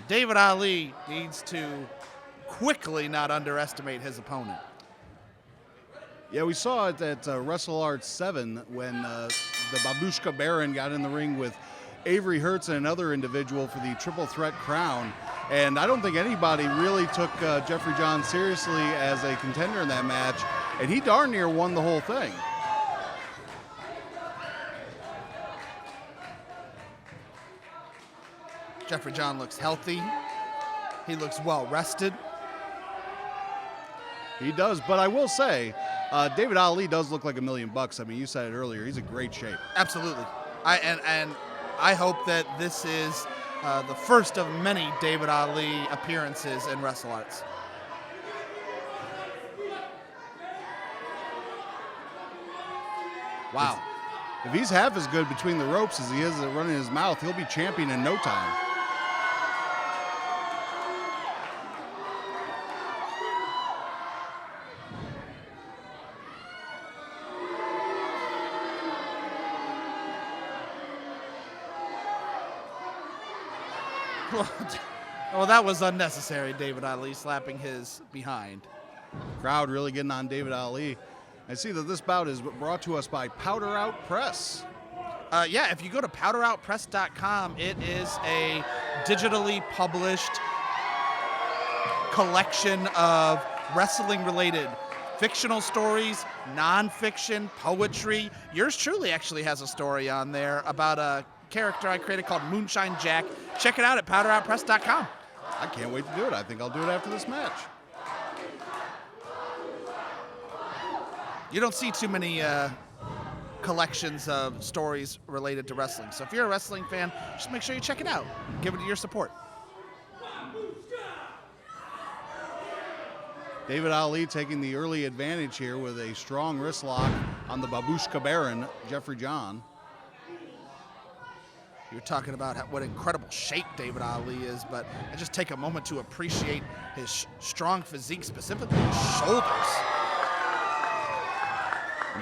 David Ali needs to quickly not underestimate his opponent. Yeah, we saw it at WrestleARTS 7 when the Babushka Baron got in the ring with Avery Hertz and another individual for the Triple Threat crown. And I don't think anybody really took Jeffrey John seriously as a contender in that match. And he darn near won the whole thing. Jeffrey John looks healthy. He looks well rested. He does, but I will say, David Ali does look like $1 million. I mean, you said it earlier. He's in great shape. Absolutely. I hope that this is the first of many David Ali appearances in WrestleARTS. Wow. If he's half as good between the ropes as he is at running his mouth, he'll be champion in no time. Well, that was unnecessary, David Ali slapping his behind. Crowd really getting on David Ali. I see that this bout is brought to us by Powder Out Press. Yeah, if you go to powderoutpress.com, it is a digitally published collection of wrestling-related fictional stories, nonfiction, poetry. Yours truly actually has a story on there about a character I created called Moonshine Jack. Check it out at powderoutpress.com. I can't wait to do it. I think I'll do it after this match. You don't see too many collections of stories related to wrestling. So if you're a wrestling fan, just make sure you check it out. Give it your support. David Ali taking the early advantage here with a strong wrist lock on the Babushka Baron, Jeffrey John. You're talking about what incredible shape David Ali is, but I just take a moment to appreciate his strong physique, specifically his shoulders.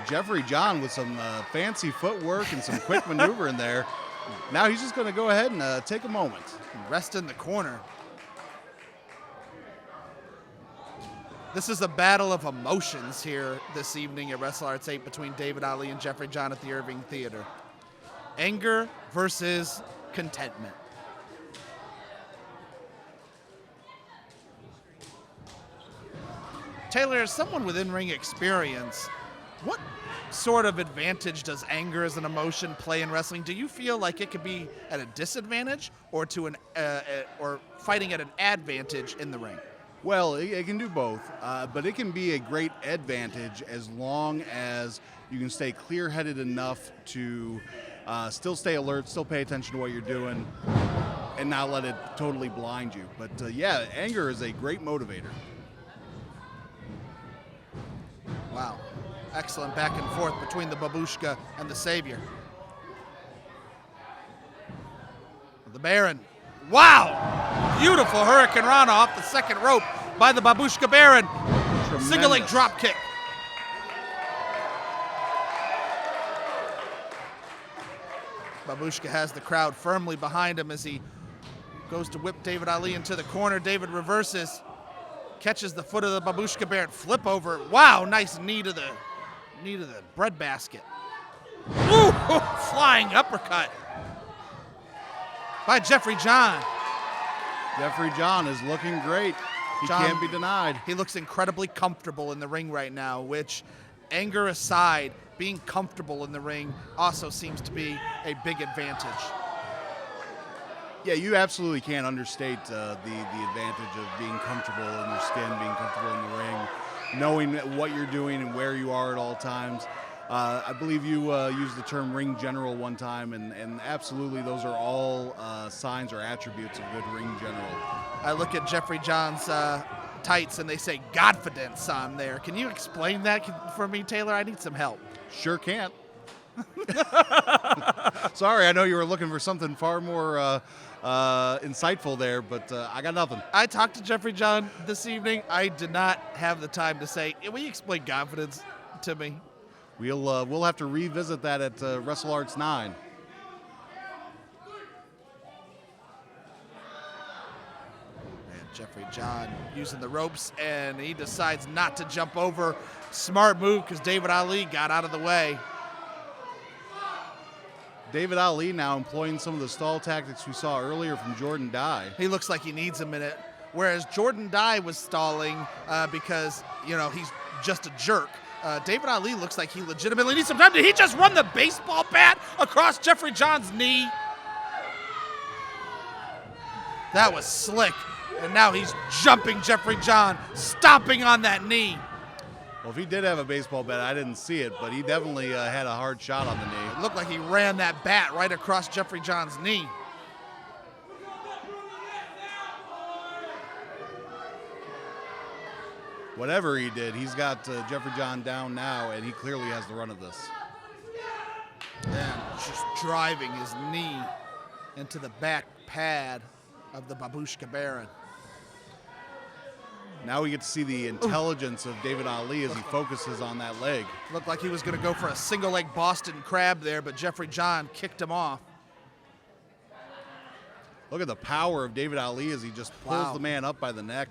Jeffrey John with some fancy footwork and some quick maneuver in there. Now he's just going to go ahead and take a moment. Rest in the corner. This is a battle of emotions here this evening at WrestleARTS 8 between David Ali and Jeffrey John at the Irving Theater. Anger versus contentment. Taylor, as someone with in-ring experience, what sort of advantage does anger as an emotion play in wrestling? Do you feel like it could be at a disadvantage or or fighting at an advantage in the ring? Well, it can do both, but it can be a great advantage as long as you can stay clear-headed enough to still stay alert, still pay attention to what you're doing, and not let it totally blind you. But yeah, anger is a great motivator. Wow. Excellent back and forth between the Babushka and the Savior. The Baron. Wow! Beautiful Hurricane Rana off the second rope by the Babushka Baron. Tremendous. Single leg drop kick. Babushka has the crowd firmly behind him as he goes to whip David Ali into the corner. David reverses, catches the foot of the Babushka Baron, flip over. Wow, nice knee to the bread basket. Ooh, flying uppercut by Jeffrey John. Jeffrey John is looking great. He can't be denied. He looks incredibly comfortable in the ring right now, which, anger aside, being comfortable in the ring also seems to be a big advantage. Yeah, you absolutely can't understate the advantage of being comfortable in your skin, being comfortable in the ring, knowing what you're doing and where you are at all times. I believe you used the term ring general one time, and absolutely those are all signs or attributes of good ring general. I look at Jeffrey John's tights and they say Godfidence on there. Can you explain that for me, Taylor? I need some help. Sure can't. Sorry, I know you were looking for something far more insightful there, but I got nothing. I talked to Jeffrey John this evening. I did not have the time to say, will you explain Godfidence to me? We'll have to revisit that at WrestleARTS 9. And Jeffrey John using the ropes, and he decides not to jump over. Smart move because David Ali got out of the way. David Ali now employing some of the stall tactics we saw earlier from Jordan Dye. He looks like he needs a minute, whereas Jordan Dye was stalling because, he's just a jerk. David Ali looks like he legitimately needs some time. Did he just run the baseball bat across Jeffrey John's knee? That was slick. And now he's jumping Jeffrey John, stomping on that knee. Well, if he did have a baseball bat, I didn't see it, but he definitely had a hard shot on the knee. It looked like he ran that bat right across Jeffrey John's knee. Whatever he did, he's got Jeffrey John down now, and he clearly has the run of this. And just driving his knee into the back pad of the Babushka Baron. Now we get to see the intelligence of David Ali as he focuses on that leg. Looked like he was going to go for a single leg Boston Crab there, but Jeffrey John kicked him off. Look at the power of David Ali as he just pulls the man up by the neck.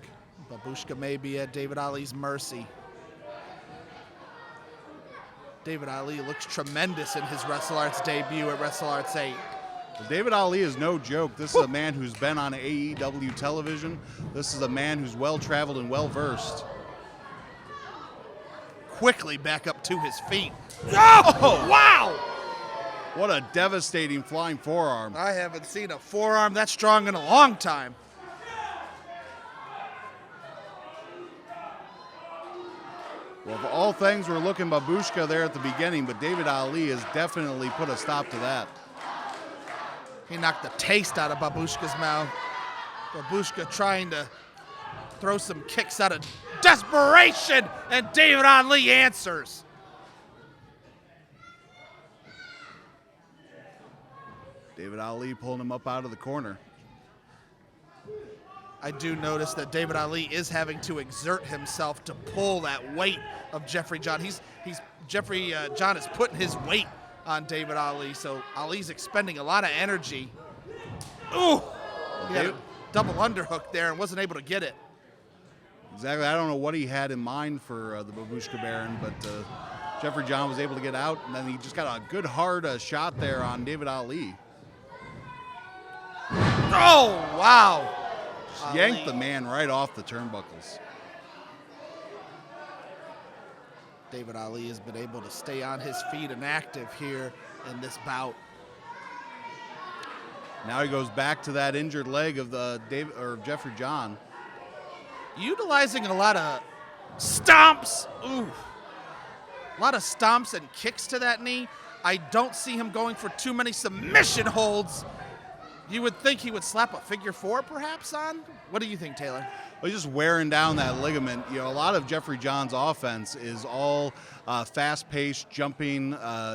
Babushka may be at David Ali's mercy. David Ali looks tremendous in his WrestleARTS debut at WrestleARTS 8. Well, David Ali is no joke. This is a man who's been on AEW television. This is a man who's well-traveled and well-versed. Quickly back up to his feet. Oh, wow! What a devastating flying forearm. I haven't seen a forearm that strong in a long time. Well, for all things, we're looking Babushka there at the beginning, but David Ali has definitely put a stop to that. He knocked the taste out of Babushka's mouth. Babushka trying to throw some kicks out of desperation, and David Ali answers. David Ali pulling him up out of the corner. I do notice that David Ali is having to exert himself to pull that weight of Jeffrey John. Jeffrey John is putting his weight on David Ali, so Ali's expending a lot of energy. Ooh! He had a double underhook there and wasn't able to get it. Exactly. I don't know what he had in mind for the Babushka Baron, but Jeffrey John was able to get out, and then he just got a good hard shot there on David Ali. Oh, wow! Yanked the man right off the turnbuckles. David Ali has been able to stay on his feet and active here in this bout. Now he goes back to that injured leg of Jeffrey John. Utilizing a lot of stomps. Ooh. A lot of stomps and kicks to that knee. I don't see him going for too many submission holds. You would think he would slap a figure four perhaps on? What do you think, Taylor? Well, he's just wearing down that ligament. A lot of Jeffrey John's offense is all fast-paced, jumping,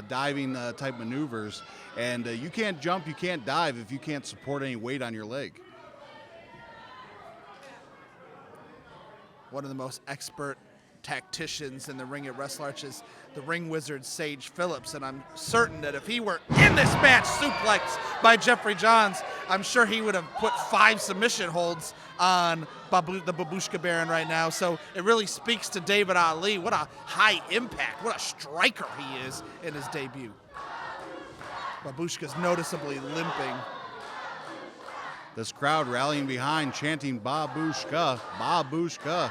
diving type maneuvers. And you can't jump, you can't dive if you can't support any weight on your leg. One of the most expert tacticians in the ring at WrestleARTS is the ring wizard Sage Phillips, and I'm certain that if he were in this match suplexed by Jeffrey Johns, I'm sure he would have put 5 submission holds on the Babushka Baron right now. So it really speaks to David Ali. What a high impact, what a striker he is in his debut. Babushka's noticeably limping. This crowd rallying behind, chanting Babushka, Babushka.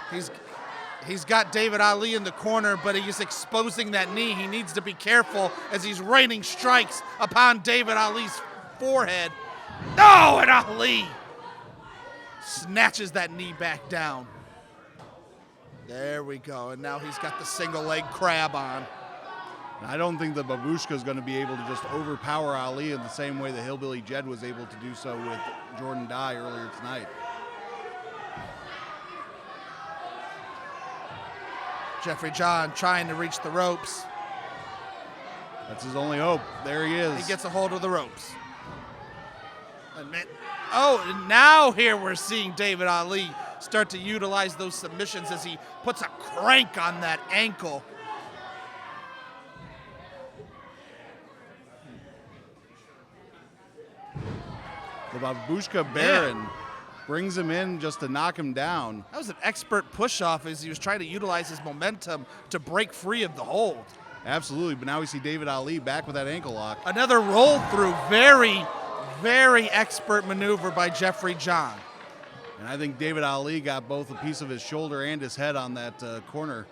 He's got David Ali in the corner, but he's exposing that knee. He needs to be careful as he's raining strikes upon David Ali's forehead. No, and Ali snatches that knee back down. There we go, and now he's got the single leg crab on. And I don't think the Babushka is going to be able to just overpower Ali in the same way that Hillbilly Jed was able to do so with Jordan Dye earlier tonight. Jeffrey John trying to reach the ropes. That's his only hope. There he is. He gets a hold of the ropes. And now here we're seeing David Ali start to utilize those submissions as he puts a crank on that ankle. The Babushka Baron brings him in just to knock him down. That was an expert push-off as he was trying to utilize his momentum to break free of the hold. Absolutely, but now we see David Ali back with that ankle lock. Another roll through. Very, very expert maneuver by Jeffrey John. And I think David Ali got both a piece of his shoulder and his head on that corner.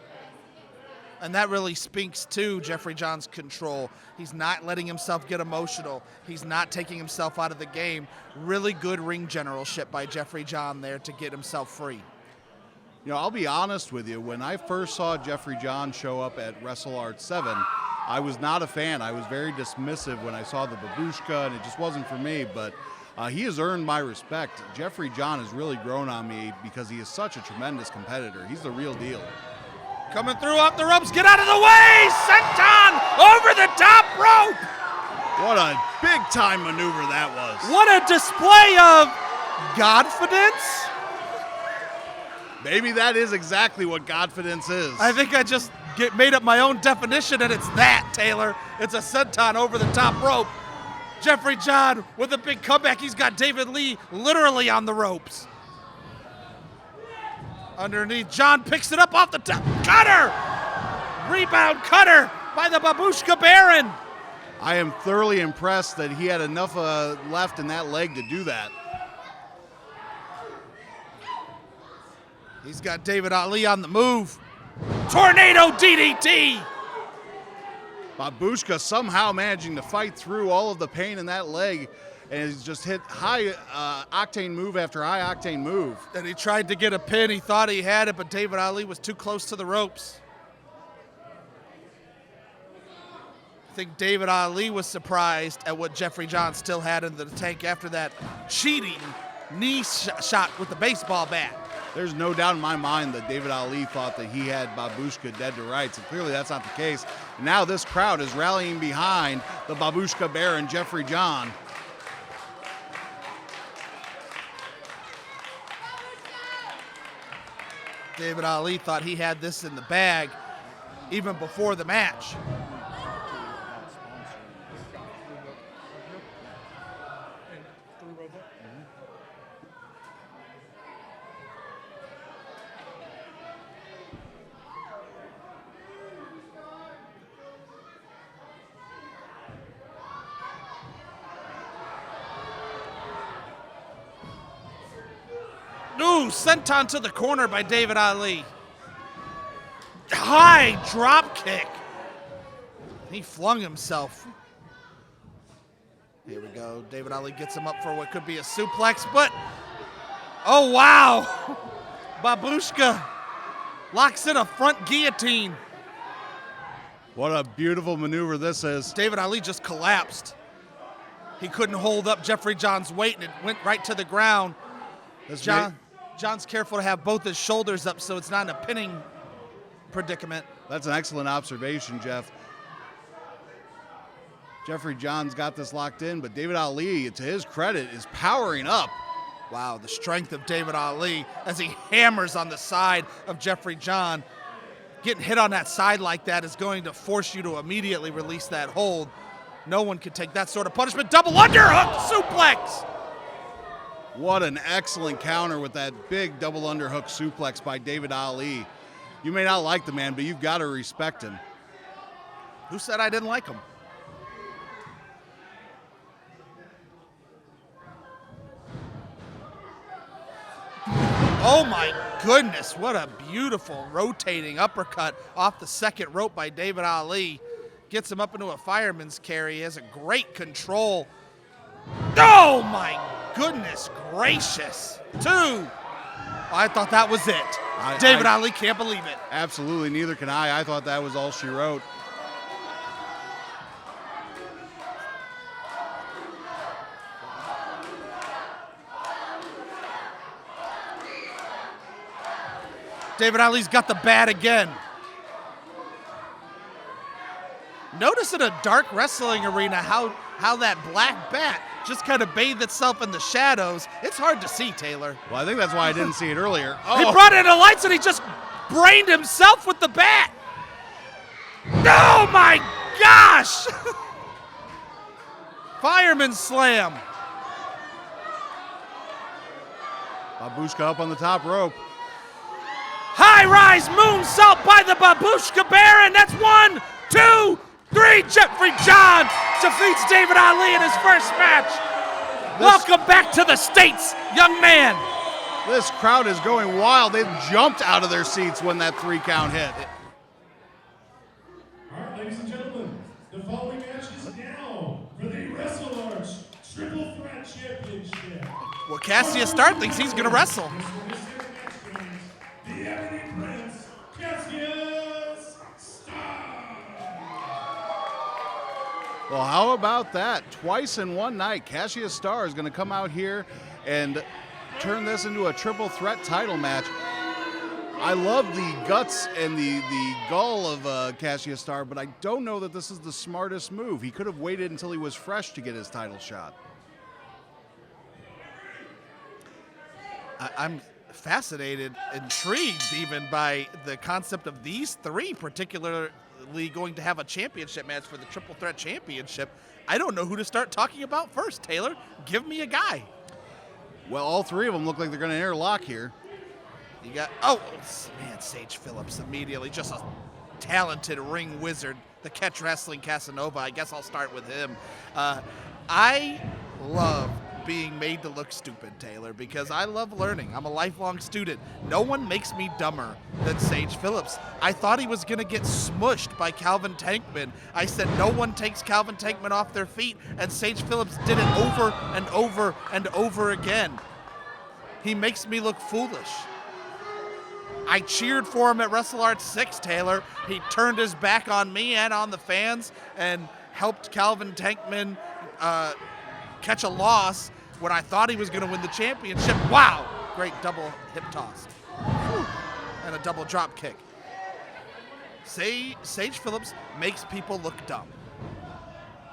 And that really speaks to Jeffrey John's control. He's not letting himself get emotional. He's not taking himself out of the game. Really good ring generalship by Jeffrey John there to get himself free. You know, I'll be honest with you. When I first saw Jeffrey John show up at WrestleARTS 7, I was not a fan. I was very dismissive when I saw the Babushka, and it just wasn't for me. But he has earned my respect. Jeffrey John has really grown on me because he is such a tremendous competitor. He's the real deal. Coming through off the ropes, get out of the way! Senton over the top rope! What a big-time maneuver that was. What a display of Godfidence. Maybe that is exactly what Godfidence is. I think I just made up my own definition, and it's that, Taylor. It's a senton over the top rope. Jeffrey John with a big comeback. He's got David Lee literally on the ropes. Underneath, John picks it up off the top. Cutter! Rebound cutter by the Babushka Baron. I am thoroughly impressed that he had enough left in that leg to do that. He's got David Ali on the move. Tornado DDT! Babushka somehow managing to fight through all of the pain in that leg, and he's just hit high octane move after high octane move. And he tried to get a pin. He thought he had it, but David Ali was too close to the ropes. I think David Ali was surprised at what Jeffrey John still had in the tank after that cheating knee shot with the baseball bat. There's no doubt in my mind that David Ali thought that he had Babushka dead to rights, and clearly that's not the case. Now this crowd is rallying behind the Babushka Baron, Jeffrey John. David Ali thought he had this in the bag even before the match. Ooh, senton to the corner by David Ali. High drop kick. He flung himself. Here we go. David Ali gets him up for what could be a suplex, but oh wow. Babushka locks in a front guillotine. What a beautiful maneuver this is. David Ali just collapsed. He couldn't hold up Jeffrey John's weight, and it went right to the ground. John's careful to have both his shoulders up so it's not in a pinning predicament. That's an excellent observation, Jeff. Jeffrey John's got this locked in, but David Ali, to his credit, is powering up. Wow, the strength of David Ali as he hammers on the side of Jeffrey John. Getting hit on that side like that is going to force you to immediately release that hold. No one could take that sort of punishment. Double underhook suplex. What an excellent counter with that big double underhook suplex by David Ali. You may not like the man, but you've got to respect him. Who said I didn't like him? Oh my goodness, what a beautiful rotating uppercut off the second rope by David Ali. Gets him up into a fireman's carry. He has a great control. Oh my goodness gracious. 2. I thought that was it. David Ali can't believe it. Absolutely, neither can I. I thought that was all she wrote. David Ali's got the bat again. Notice in a dark wrestling arena how that black bat just kind of bathed itself in the shadows. It's hard to see, Taylor. Well, I think that's why I didn't see it earlier. Oh. He brought in the lights and he just brained himself with the bat. Oh my gosh! Fireman slam. Babushka up on the top rope. High rise moonsault by the Babushka Baron. That's 1, 2, 3. Jeffrey John defeats David Ali in his first match. Welcome back to the States, young man. This crowd is going wild. They jumped out of their seats when that 3 count hit. All right, ladies and gentlemen, the following match is now for the WrestleARTS Triple Threat Championship. Well, Qassius Starr thinks he's going to wrestle. The Ebony Prince, Qassius Starr. Well, how about that? Twice in one night, Qassius Starr is going to come out here and turn this into a triple threat title match. I love the guts and the gall of Qassius Starr, but I don't know that this is the smartest move. He could have waited until he was fresh to get his title shot. I'm fascinated, intrigued even by the concept of these 3 particularly going to have a championship match for the Triple Threat Championship. I don't know who to start talking about first, Taylor. Give me a guy. Well, all 3 of them look like they're going to interlock here. You got, oh, man, Sage Phillips immediately, just a talented ring wizard, the Catch Wrestling Casanova. I guess I'll start with him. I love being made to look stupid, Taylor, because I love learning. I'm a lifelong student. No one makes me dumber than Sage Phillips. I thought he was going to get smushed by Calvin Tankman. I said no one takes Calvin Tankman off their feet, and Sage Phillips did it over and over and over again. He makes me look foolish. I cheered for him at WrestleARTS 6, Taylor. He turned his back on me and on the fans and helped Calvin Tankman catch a loss when I thought he was going to win the championship. Wow! Great double hip toss. Whew. And a double drop kick. Sage Phillips makes people look dumb.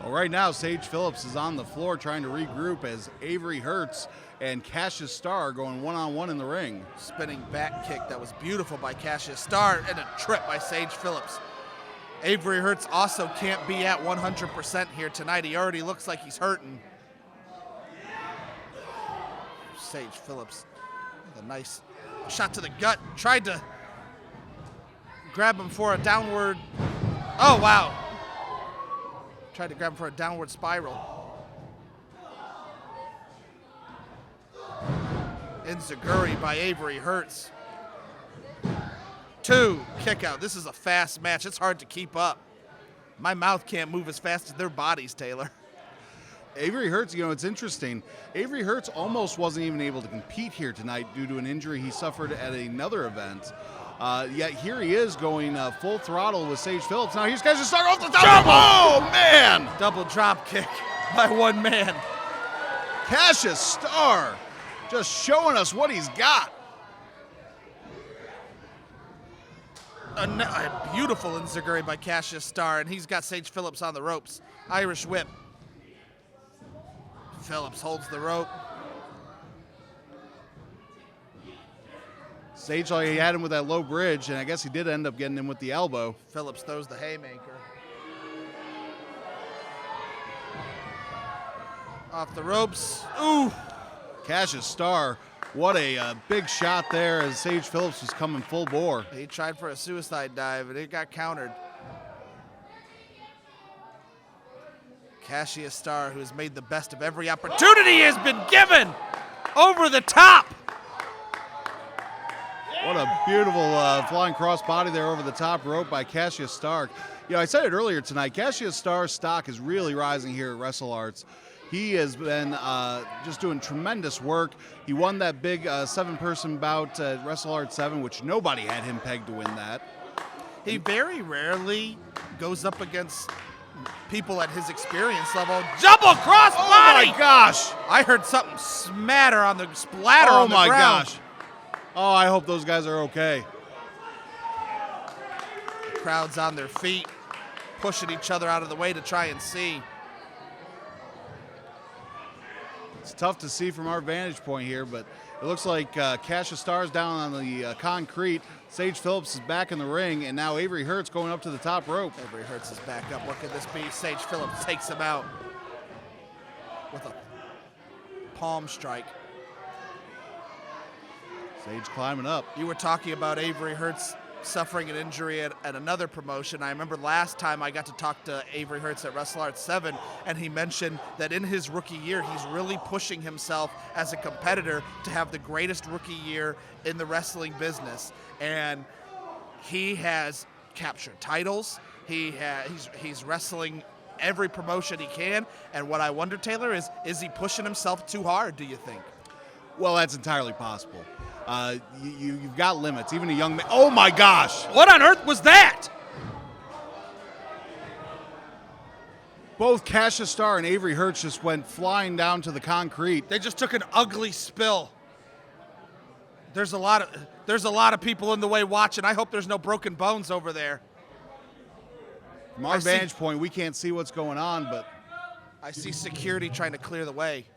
Well, right now, Sage Phillips is on the floor trying to regroup as Avery Hertz and Qassius Starr going one-on-one in the ring. Spinning back kick that was beautiful by Qassius Starr and a trip by Sage Phillips. Avery Hertz also can't be at 100% here tonight. He already looks like he's hurting. Sage Phillips with a nice shot to the gut. Tried to grab him for a downward. Oh, wow. Tried to grab him for a downward spiral. Enziguri by Avery Hertz. 2, kick out. This is a fast match. It's hard to keep up. My mouth can't move as fast as their bodies, Taylor. Avery Hertz, you know, it's interesting. Avery Hertz almost wasn't even able to compete here tonight due to an injury he suffered at another event. Yet here he is going full throttle with Sage Phillips. Now here's Qassius Starr off the top. Oh, man! Double drop kick by one man. Qassius Starr just showing us what he's got. A beautiful enziguri by Qassius Starr, and he's got Sage Phillips on the ropes. Irish whip. Phillips holds the rope. Sage, he had him with that low bridge, and I guess he did end up getting him with the elbow. Phillips throws the haymaker. Off the ropes. Ooh! Qassius Starr, what a big shot there as Sage Phillips was coming full bore. He tried for a suicide dive, and it got countered. Qassius Starr, who has made the best of every opportunity he has been given, over the top. What a beautiful flying crossbody there over the top rope by Qassius Starr. You know, I said it earlier tonight, Qassius Starr's stock is really rising here at WrestleARTS. He has been just doing tremendous work. He won that big 7-person bout at WrestleARTS 7, which nobody had him pegged to win that. He very rarely goes up against people at his experience level. Double cross body! Oh my gosh! I heard something splatter on the ground. Oh my gosh. Oh, I hope those guys are okay. Crowd's on their feet, pushing each other out of the way to try and see. It's tough to see from our vantage point here, but it looks like Qassius Starr's down on the concrete. Sage Phillips is back in the ring, and now Avery Hurts going up to the top rope. Avery Hurts is back up. What could this be? Sage Phillips takes him out with a palm strike. Sage climbing up. You were talking about Avery Hurts suffering an injury at another promotion. I remember last time I got to talk to Avery Hurts at WrestleARTS 7, and he mentioned that in his rookie year, he's really pushing himself as a competitor to have the greatest rookie year in the wrestling business. And he has captured titles. He's wrestling every promotion he can. And what I wonder, Taylor, is he pushing himself too hard, do you think? Well, that's entirely possible. You've got limits. Even a young man. Oh my gosh! What on earth was that? Both Qassius Starr and Avery Hurts just went flying down to the concrete. They just took an ugly spill. There's a lot of people in the way watching. I hope there's no broken bones over there. From our vantage point, we can't see what's going on, but I see security trying to clear the way.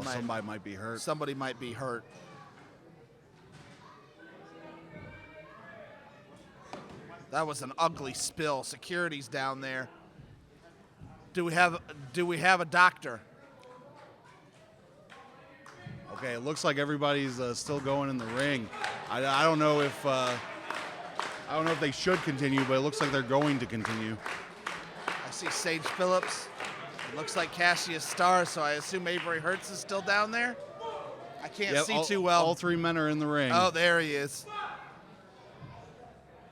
Somebody might be hurt. Somebody might be hurt. That was an ugly spill. Security's down there. Do we have a doctor? Okay, it looks like everybody's still going in the ring. I don't know if they should continue, but it looks like they're going to continue. I see Sage Phillips. It looks like Qassius Starr, so I assume Avery Hurts is still down there. I can't see too well. All three men are in the ring. Oh, there he is.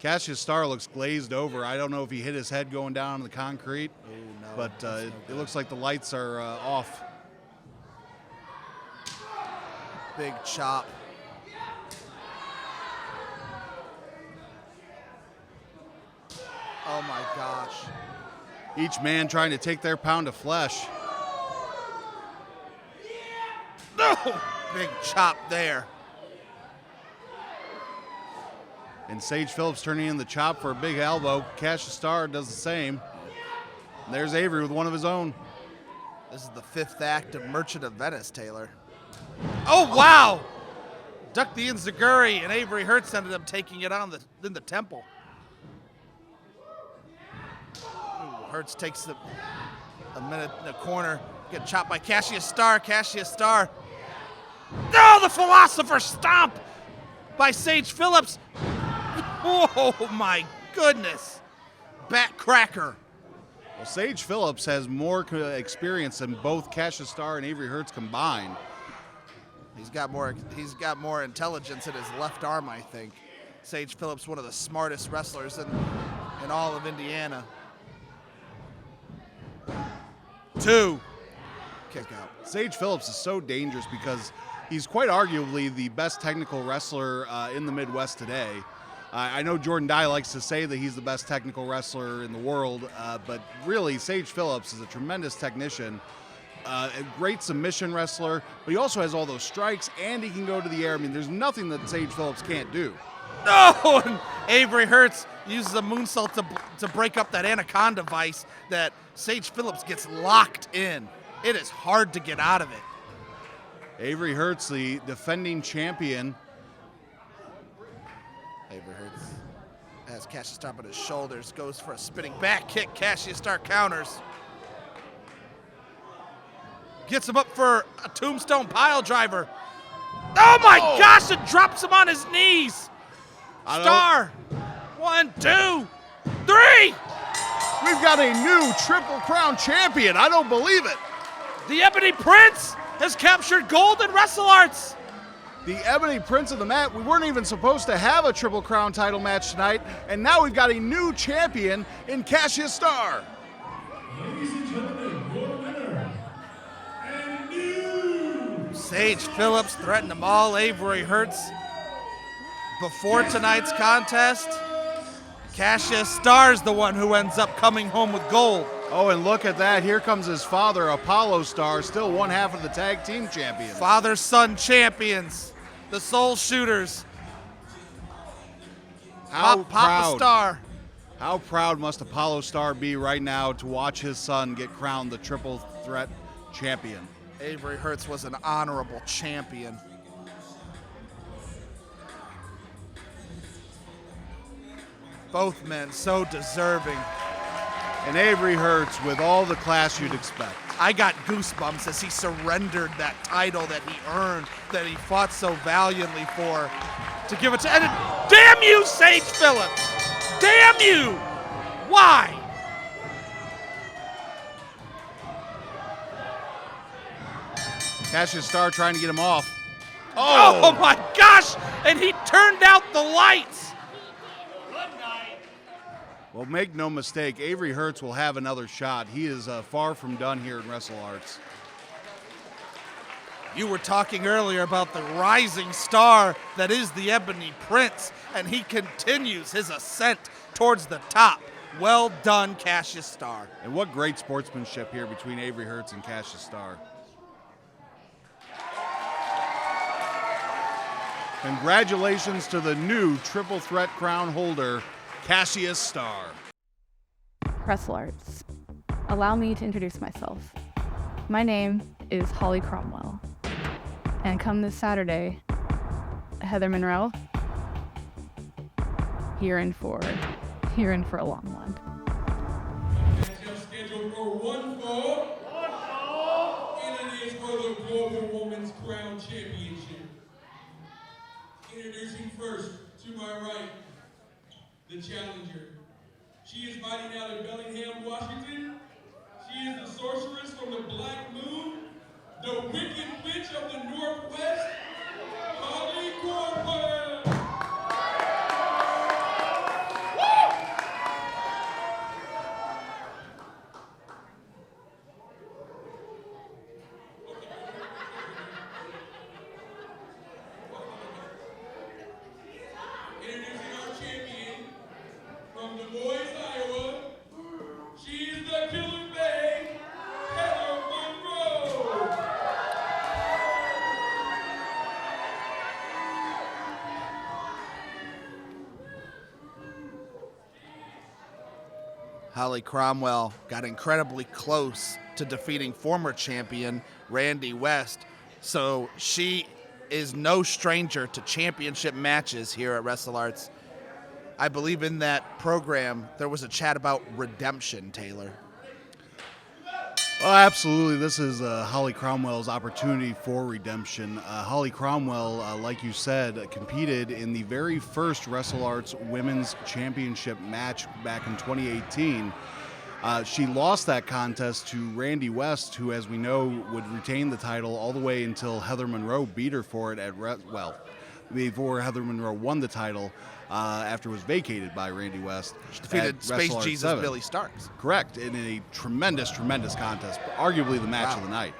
Qassius Starr looks glazed over. I don't know if he hit his head going down on the concrete, no, but it looks like the lights are off. Big chop. Oh my gosh. Each man trying to take their pound of flesh. No! Big chop there. And Sage Phillips turning in the chop for a big elbow. Qassius Starr does the same. And there's Avery with one of his own. This is the fifth act of Merchant of Venice, Taylor. Oh, wow! Duck the Enziguri, and Avery Hurts ended up taking it on in the temple. Hurts takes a minute in the corner. Get chopped by Qassius Starr. Qassius Starr. No, the Philosopher Stomp by Sage Phillips. Oh my goodness. Back cracker. Well, Sage Phillips has more experience than both Qassius Starr and Avery Hurts combined. He's got more intelligence in his left arm, I think. Sage Phillips, one of the smartest wrestlers in all of Indiana. 2. Kick out. Sage Phillips is so dangerous because he's quite arguably the best technical wrestler in the Midwest today. I know Jordan Dye likes to say that he's the best technical wrestler in the world, but really Sage Phillips is a tremendous technician, a great submission wrestler, but he also has all those strikes and he can go to the air. I mean, there's nothing that Sage Phillips can't do. No! And Avery Hurts uses a moonsault to break up that anaconda vice that Sage Phillips gets locked in. It is hard to get out of it. Avery Hurts, the defending champion. Avery Hurts has Qassius Starr on his shoulders, goes for a spinning back kick. Qassius Starr counters. Gets him up for a tombstone pile driver. Oh my gosh, it drops him on his knees. Starr, 1, 2, 3. We've got a new Triple Crown champion. I don't believe it. The Ebony Prince has captured gold in WrestleARTS. The Ebony Prince of the mat. We weren't even supposed to have a Triple Crown title match tonight, and now we've got a new champion in Qassius Starr. Ladies and gentlemen, your winner, and new Sage Phillips threatened them all. Avery Hurts. Before tonight's contest, Qassius Starr's the one who ends up coming home with gold. Oh, and look at that. Here comes his father, Apollo Starr, still one half of the tag team champions. Father-son champions, the Soul Shooters. Papa Starr. How proud must Apollo Starr be right now to watch his son get crowned the triple threat champion? Avery Hertz was an honorable champion. Both men so deserving. And Avery Hertz with all the class you'd expect. I got goosebumps as he surrendered that title that he earned, that he fought so valiantly for, to give it to. And damn you, Sage Phillips! Damn you! Why? Qassius Starr trying to get him off. Oh my gosh! And he turned out the lights. Well, make no mistake, Avery Hertz will have another shot. He is far from done here in WrestleARTS. You were talking earlier about the rising star that is the Ebony Prince, and he continues his ascent towards the top. Well done, Qassius Starr. And what great sportsmanship here between Avery Hertz and Qassius Starr. Congratulations to the new triple threat crown holder, Qassius Starr. WrestleARTS. Allow me to introduce myself. My name is Hawlee Cromwell. And come this Saturday, Heather Monroe, you're in for a long one. Scheduled for one fall. And it is for the Global Women's Crown Championship. Introducing first, to my right, the challenger. She is fighting out of Bellingham, Washington. She is the sorceress from the Black Moon, the wicked witch of the Northwest, Cromwell. Introducing our champion from Des Moines, Iowa. She is the Killer Bay, Heather Monroe. Hawlee Cromwell got incredibly close to defeating former champion Randy West, so she is no stranger to championship matches here at WrestleARTS. I believe in that program there was a chat about redemption, Taylor. Well, absolutely. This is Hawlee Cromwell's opportunity for redemption. Hawlee Cromwell, like you said, competed in the very first WrestleARTS Women's Championship match back in 2018. She lost that contest to Randy West, who, as we know, would retain the title all the way until Heather Monroe beat her for it before Heather Monroe won the title after it was vacated by Randy West. She defeated Space WrestleARTS Jesus 7. Billy Starks. Correct, in a tremendous, tremendous contest, arguably the match of the night.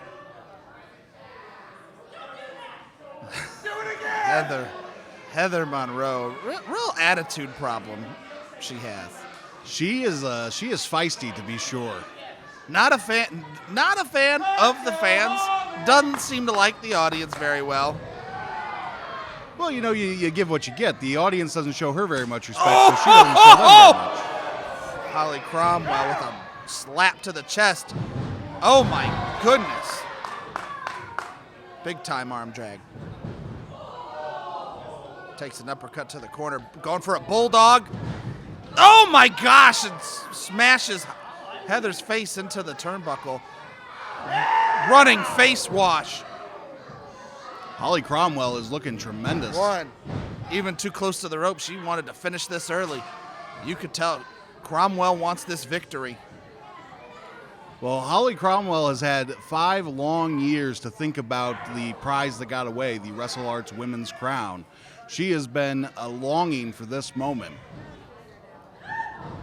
Heather Monroe, real attitude problem she has. She is feisty, to be sure. Not a fan of the fans. Doesn't seem to like the audience very well. Well, you know, you give what you get. The audience doesn't show her very much respect, so she doesn't show them very much. Hawlee Cromwell with a slap to the chest. Oh my goodness. Big time arm drag. Takes an uppercut to the corner, going for a bulldog. Oh my gosh, and smashes Heather's face into the turnbuckle. Running face wash. Hawlee Cromwell is looking tremendous. One, even too close to the rope. She wanted to finish this early. You could tell Cromwell wants this victory. Well, Hawlee Cromwell has had 5 long years to think about the prize that got away, the WrestleARTS Women's Crown. She has been longing for this moment.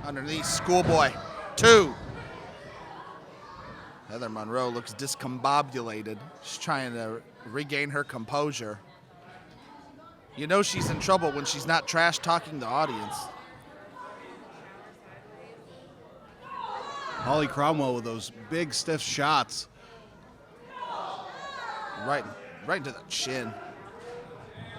Underneath, schoolboy. 2. Heather Monroe looks discombobulated. She's trying to regain her composure. You know she's in trouble when she's not trash talking the audience. Hawlee Cromwell with those big stiff shots. Right into the chin.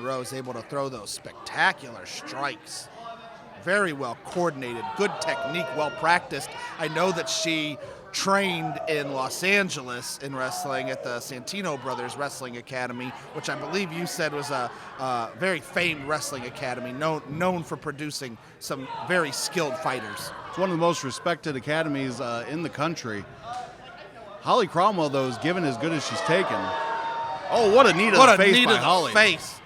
Monroe's able to throw those spectacular strikes. Very well coordinated, good technique, well practiced. I know that she trained in Los Angeles in wrestling at the Santino Brothers Wrestling Academy, which I believe you said was a very famed wrestling academy, known for producing some very skilled fighters. It's one of the most respected academies in the country. Hawlee Cromwell, though, is given as good as she's taken. Oh, what a knee to the face by Hawlee. Face.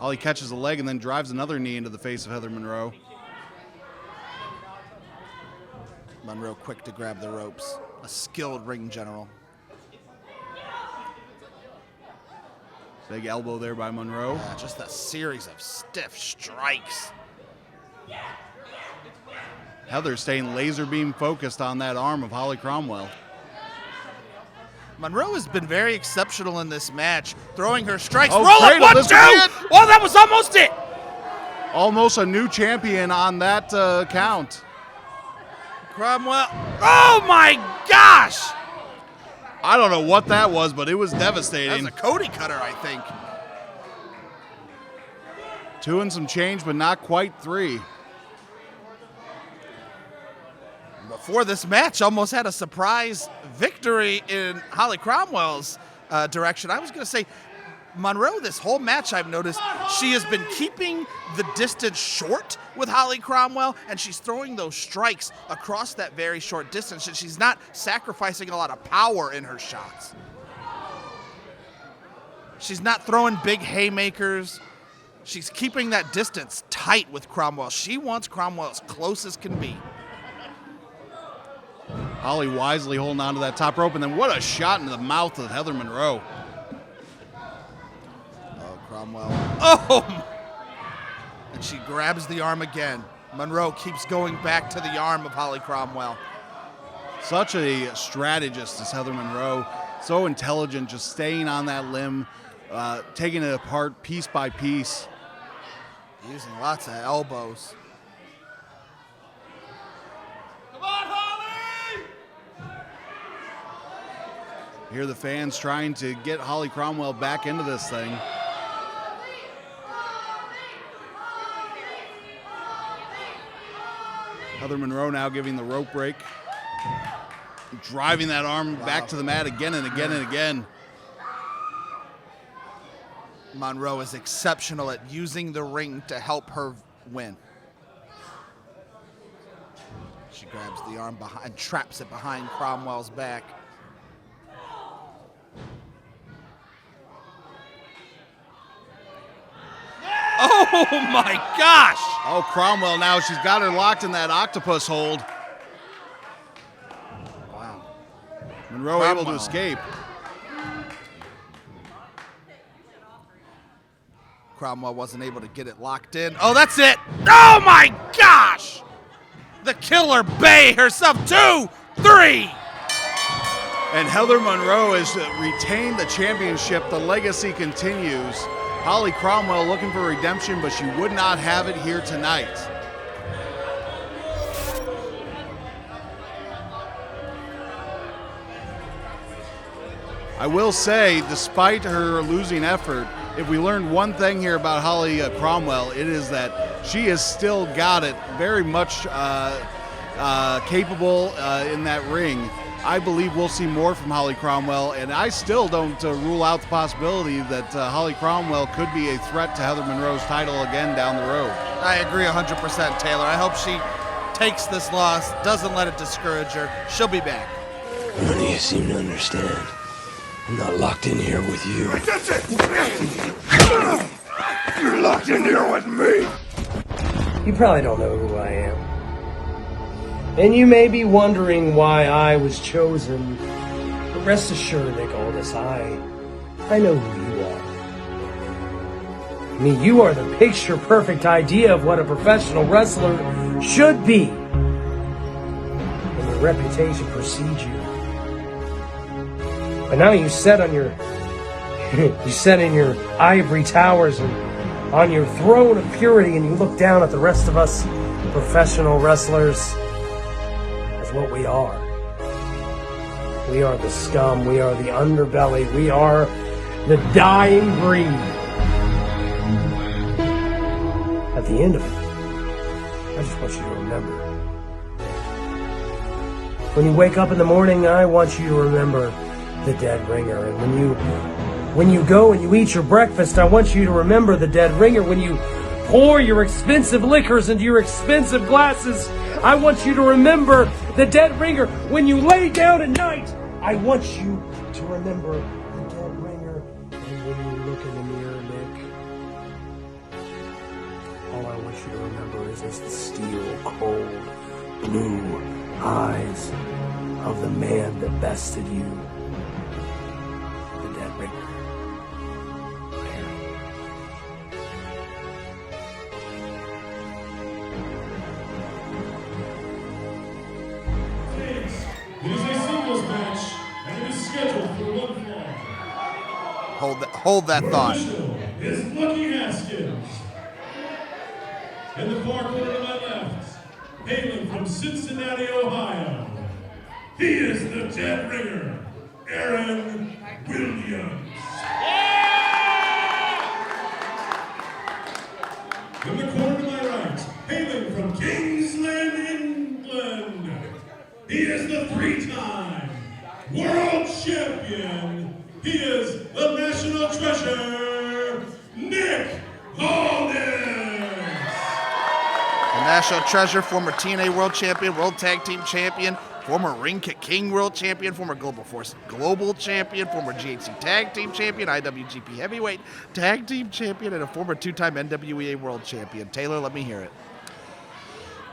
Hawlee catches a leg and then drives another knee into the face of Heather Monroe. Monroe quick to grab the ropes. A skilled ring general. Big elbow there by Monroe. Yeah, just a series of stiff strikes. Heather staying laser beam focused on that arm of Hawlee Cromwell. Monroe has been very exceptional in this match, throwing her strikes. Oh, roll up, 1, 2! Oh, that was almost it! Almost a new champion on that count. Cromwell. Oh my gosh! I don't know what that was, but it was devastating. That's a Cody cutter, I think. 2 and some change, but not quite 3. Before this match, almost had a surprise victory in Hawlee Cromwell's direction. I was going to say, Monroe, this whole match I've noticed, she has been keeping the distance short with Hawlee Cromwell, and she's throwing those strikes across that very short distance, and she's not sacrificing a lot of power in her shots. She's not throwing big haymakers. She's keeping that distance tight with Cromwell. She wants Cromwell as close as can be. Hawlee wisely holding on to that top rope, and then what a shot into the mouth of Heather Monroe. Oh, Cromwell. Oh! And she grabs the arm again. Monroe keeps going back to the arm of Hawlee Cromwell. Such a strategist is Heather Monroe. So intelligent, just staying on that limb, taking it apart piece by piece. Using lots of elbows. Here the fans trying to get Hawlee Cromwell back into this thing. Heather Monroe now giving the rope break. Driving that arm back to the mat again and again and again. Monroe is exceptional at using the ring to help her win. She grabs the arm behind, traps it behind Cromwell's back. Oh my gosh! Oh, Cromwell now, she's got her locked in that octopus hold. Wow. Monroe able to escape. Cromwell wasn't able to get it locked in. Oh, that's it! Oh my gosh! The Killer Bay herself, 2, 3! And Heather Monroe has retained the championship. The legacy continues. Hawlee Cromwell looking for redemption, but she would not have it here tonight. I will say, despite her losing effort, if we learned one thing here about Hawlee Cromwell, it is that she has still got it very much capable in that ring. I believe we'll see more from Hawlee Cromwell, and I still don't rule out the possibility that Hawlee Cromwell could be a threat to Heather Monroe's title again down the road. I agree 100%, Taylor. I hope she takes this loss, doesn't let it discourage her. She'll be back. None of you seem to understand. I'm not locked in here with you. You're locked in here with me. You probably don't know who I am. And you may be wondering why I was chosen. But rest assured, Nicholas, I know who you are. I mean, you are the picture-perfect idea of what a professional wrestler should be. And your reputation precedes you. But now you sit on your you sit in your ivory towers and on your throne of purity, and you look down at the rest of us professional wrestlers as what we are. We are the scum. We are the underbelly. We are the dying breed. At the end of it, I just want you to remember. When you wake up in the morning, I want you to remember the dead ringer. And when you go and you eat your breakfast, I want you to remember the dead ringer. When you pour your expensive liquors into your expensive glasses, I want you to remember the dead ringer. When you lay down at night, I want you to remember the dead ringer. And when you look in the mirror, Nick, all I want you to remember is the steel, cold, blue eyes of the man that bested you. The dead ringer. It is a singles match, and it is scheduled for one fall. Hold that thought. Is Lucky Haskins. In the far corner to my left, hailing from Cincinnati, Ohio, he is the dead ringer, Aaron Williams. In the corner to my right, hailing from Kingsland, England, he is the three-time world champion. He is the national treasure, Nick Aldis. The national treasure, former TNA world champion, world tag team champion, former Ring Kick King world champion, former Global Force global champion, former GHC tag team champion, IWGP heavyweight tag team champion, and a former two-time NWA world champion. Taylor, let me hear it.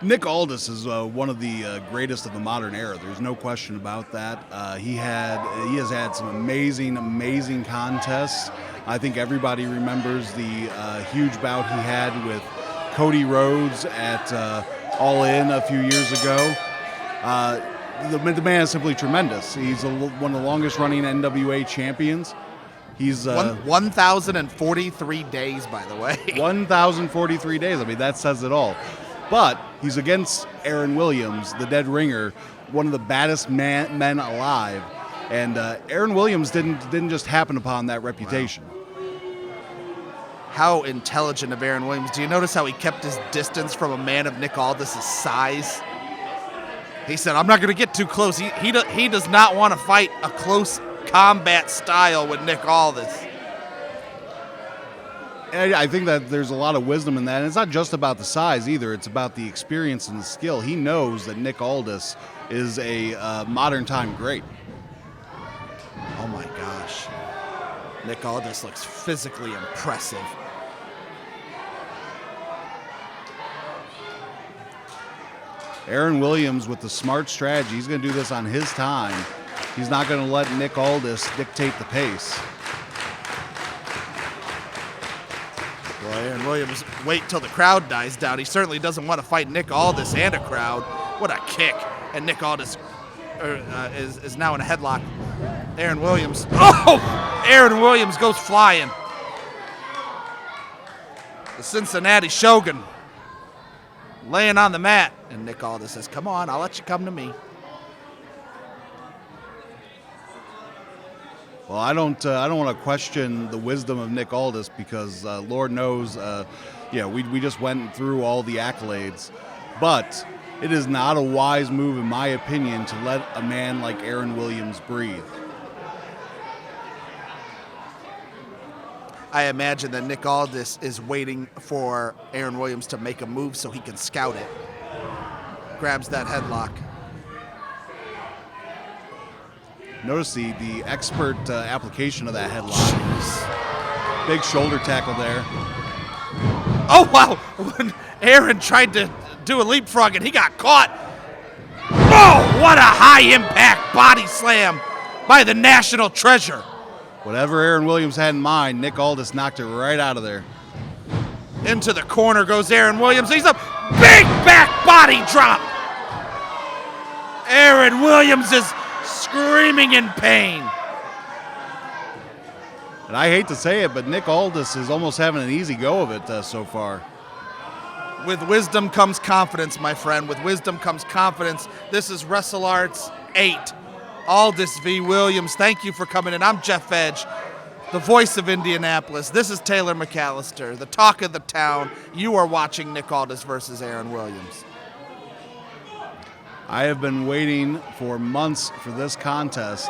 Nick Aldis is one of the greatest of the modern era. There's no question about that. He has had some amazing contests. I think everybody remembers the huge bout he had with Cody Rhodes at All In a few years ago. The man is simply tremendous. He's one of the longest running NWA champions. He's 1,043 days, by the way. 1,043 days. I mean, that says it all. But he's against Aaron Williams, the dead ringer, one of the baddest men alive. And Aaron Williams didn't just happen upon that reputation. Wow. How intelligent of Aaron Williams. Do you notice how he kept his distance from a man of Nick Aldis' size? He said, I'm not going to get too close. He does not want to fight a close combat style with Nick Aldis. And I think that there's a lot of wisdom in that. And it's not just about the size either. It's about the experience and the skill. He knows that Nick Aldis is a modern time great. Oh my gosh. Nick Aldis looks physically impressive. Aaron Williams with the smart strategy. He's going to do this on his time. He's not going to let Nick Aldis dictate the pace. Well, Aaron Williams, wait till the crowd dies down. He certainly doesn't want to fight Nick Aldis and a crowd. What a kick. And Nick Aldis is now in a headlock. Aaron Williams. Oh! Aaron Williams goes flying. The Cincinnati Shogun laying on the mat. And Nick Aldis says, come on, I'll let you come to me. Well, I don't want to question the wisdom of Nick Aldis because Lord knows, we just went through all the accolades. But it is not a wise move, in my opinion, to let a man like Aaron Williams breathe. I imagine that Nick Aldis is waiting for Aaron Williams to make a move so he can scout it. Grabs that headlock. Notice the expert application of that headlock. Jeez. Big shoulder tackle there. Oh, wow. When Aaron tried to do a leapfrog and he got caught. Oh, what a high-impact body slam by the national treasure. Whatever Aaron Williams had in mind, Nick Aldis knocked it right out of there. Into the corner goes Aaron Williams. He's a big back body drop. Aaron Williams is screaming in pain. And I hate to say it, but Nick Aldis is almost having an easy go of it so far. With wisdom comes confidence, my friend. With wisdom comes confidence. This is WrestleARTS 8. Aldis v. Williams. Thank you for coming in. I'm Jeff Edge, the voice of Indianapolis. This is Taylor McAllister, the talk of the town. You are watching Nick Aldis versus Aaron Williams. I have been waiting for months for this contest.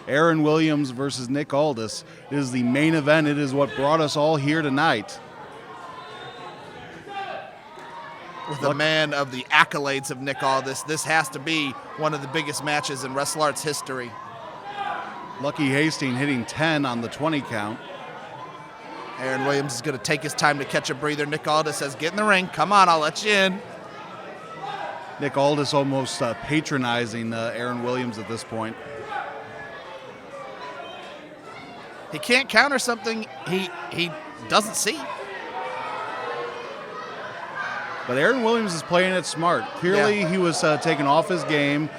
Aaron Williams versus Nick Aldis. It is the main event. It is what brought us all here tonight. With a man of the accolades of Nick Aldis, this has to be one of the biggest matches in WrestleARTS history. Lucky Hastings hitting 10 on the 20 count. Aaron Williams is going to take his time to catch a breather. Nick Aldis says, get in the ring. Come on, I'll let you in. Nick Aldis almost patronizing Aaron Williams at this point. He can't counter something he doesn't see. But Aaron Williams is playing it smart. Clearly, he was taken off his game.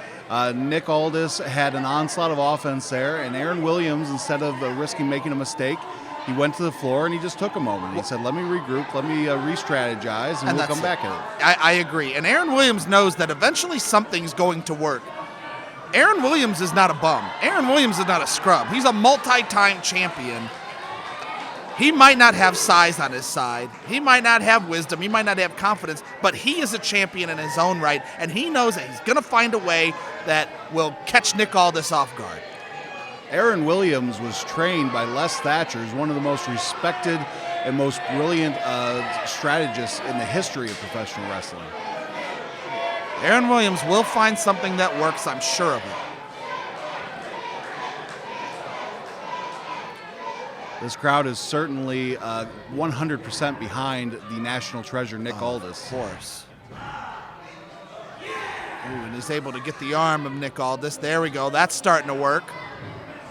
Nick Aldis had an onslaught of offense there, and Aaron Williams, instead of risking making a mistake, he went to the floor and he just took a moment. He said, let me regroup, let me re-strategize, and we'll come back at it. I agree. And Aaron Williams knows that eventually something's going to work. Aaron Williams is not a bum. Aaron Williams is not a scrub. He's a multi-time champion. He might not have size on his side. He might not have wisdom. He might not have confidence, but he is a champion in his own right, and he knows that he's going to find a way that will catch Nick Aldis off guard. Aaron Williams was trained by Les Thatcher, who's one of the most respected and most brilliant strategists in the history of professional wrestling. Aaron Williams will find something that works, I'm sure of it. This crowd is certainly 100% behind the national treasure, Nick Aldis. Of course. Ooh, and he's able to get the arm of Nick Aldis. There we go. That's starting to work.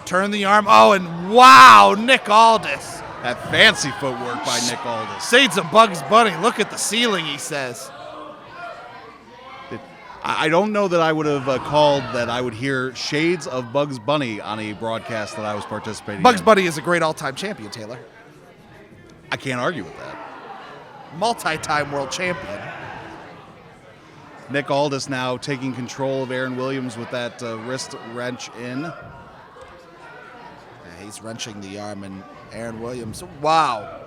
Turn the arm. Oh, and wow, Nick Aldis. That fancy footwork by Nick Aldis. Shades of Bugs Bunny. Look at the ceiling, he says. I don't know that I would have called that I would hear shades of Bugs Bunny on a broadcast that I was participating in. Bugs Bunny is a great all-time champion, Taylor. I can't argue with that. Multi-time world champion. Nick Aldis now taking control of Aaron Williams with that wrist wrench in. Yeah, he's wrenching the arm, and Aaron Williams, wow.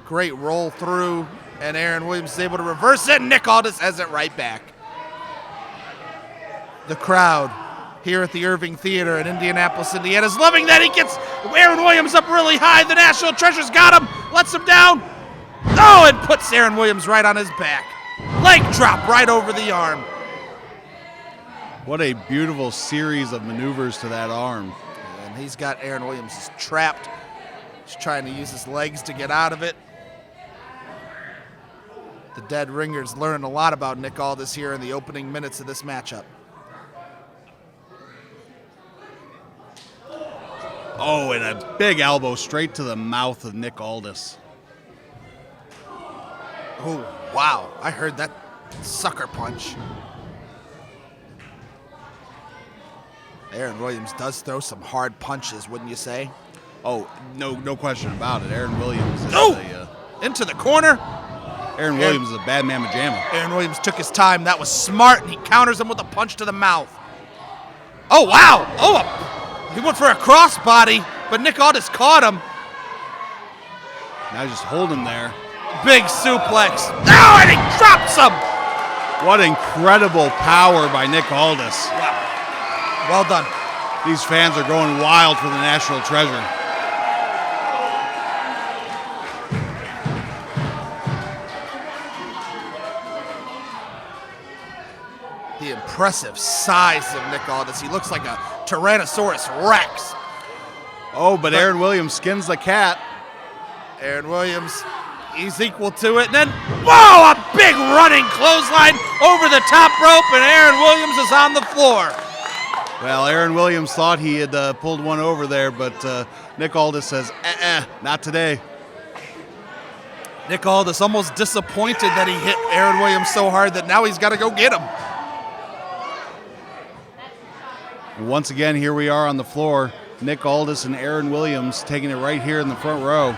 Great roll through. And Aaron Williams is able to reverse it, and Nick Aldis has it right back. The crowd here at the Irving Theater in Indianapolis, Indiana is loving that. He gets Aaron Williams up really high. The National Treasure's got him, lets him down. Oh, and puts Aaron Williams right on his back. Leg drop right over the arm. What a beautiful series of maneuvers to that arm. And he's got Aaron Williams trapped. He's trying to use his legs to get out of it. The Dead Ringers learned a lot about Nick Aldis here in the opening minutes of this matchup. Oh, and a big elbow straight to the mouth of Nick Aldis. Oh, wow. I heard that sucker punch. Aaron Williams does throw some hard punches, wouldn't you say? Oh, no question about it. Aaron Williams is into the corner. Aaron Williams is a bad mamma jamma. Aaron Williams took his time. That was smart, and he counters him with a punch to the mouth. Oh, wow. Oh, he went for a crossbody, but Nick Aldis caught him. Now just hold him there. Big suplex. Oh, and he drops him. What incredible power by Nick Aldis. Wow. Well done. These fans are going wild for the national treasure. The impressive size of Nick Aldis. He looks like a Tyrannosaurus Rex. Oh, but Aaron Williams skins the cat. Aaron Williams, he's equal to it. And then, whoa, a big running clothesline over the top rope, and Aaron Williams is on the floor. Well, Aaron Williams thought he had pulled one over there, but Nick Aldis says, not today. Nick Aldis almost disappointed that he hit Aaron Williams so hard that now he's got to go get him. Once again, here we are on the floor. Nick Aldis and Aaron Williams taking it right here in the front row.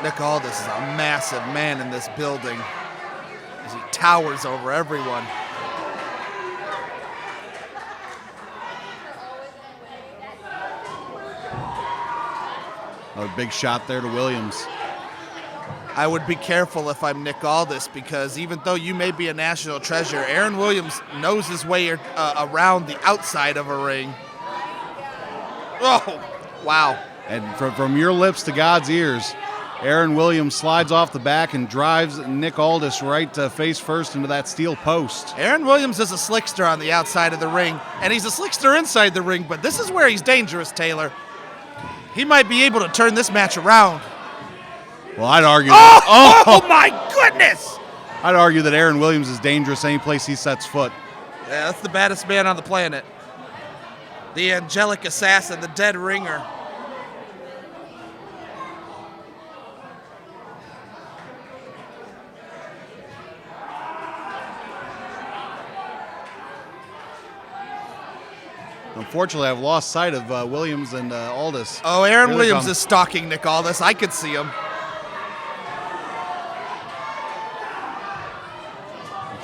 Nick Aldis is a massive man in this building as he towers over everyone. A big shot there to Williams. I would be careful if I'm Nick Aldis, because even though you may be a national treasure, Aaron Williams knows his way around the outside of a ring. Oh, wow. And from your lips to God's ears, Aaron Williams slides off the back and drives Nick Aldis right face first into that steel post. Aaron Williams is a slickster on the outside of the ring, and he's a slickster inside the ring, but this is where he's dangerous, Taylor. He might be able to turn this match around. Well, I'd argue oh my goodness! I'd argue that Aaron Williams is dangerous any place he sets foot. Yeah, that's the baddest man on the planet. The angelic assassin, the dead ringer. Unfortunately, I've lost sight of Williams and Aldis. Oh, Aaron Williams is stalking Nick Aldis. I could see him.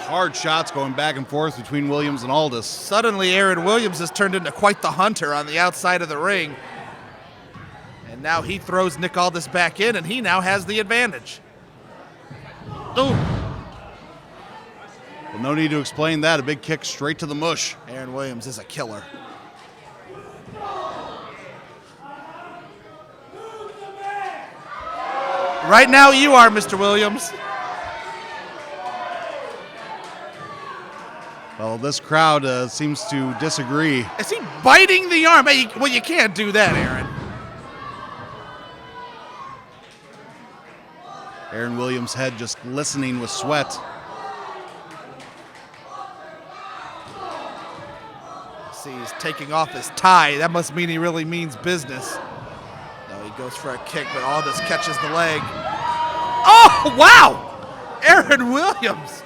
Hard shots going back and forth between Williams and Aldis. Suddenly, Aaron Williams has turned into quite the hunter on the outside of the ring. And now he throws Nick Aldis back in, and he now has the advantage. Ooh. Well, no need to explain that. A big kick straight to the mush. Aaron Williams is a killer. Right now you are, Mr. Williams. Well, this crowd seems to disagree. Is he biting the arm? Hey, well, you can't do that, Aaron. Aaron Williams' head just glistening with sweat. See, he's taking off his tie. That must mean he really means business. No, he goes for a kick, but Aldis catches the leg. Oh, wow! Aaron Williams,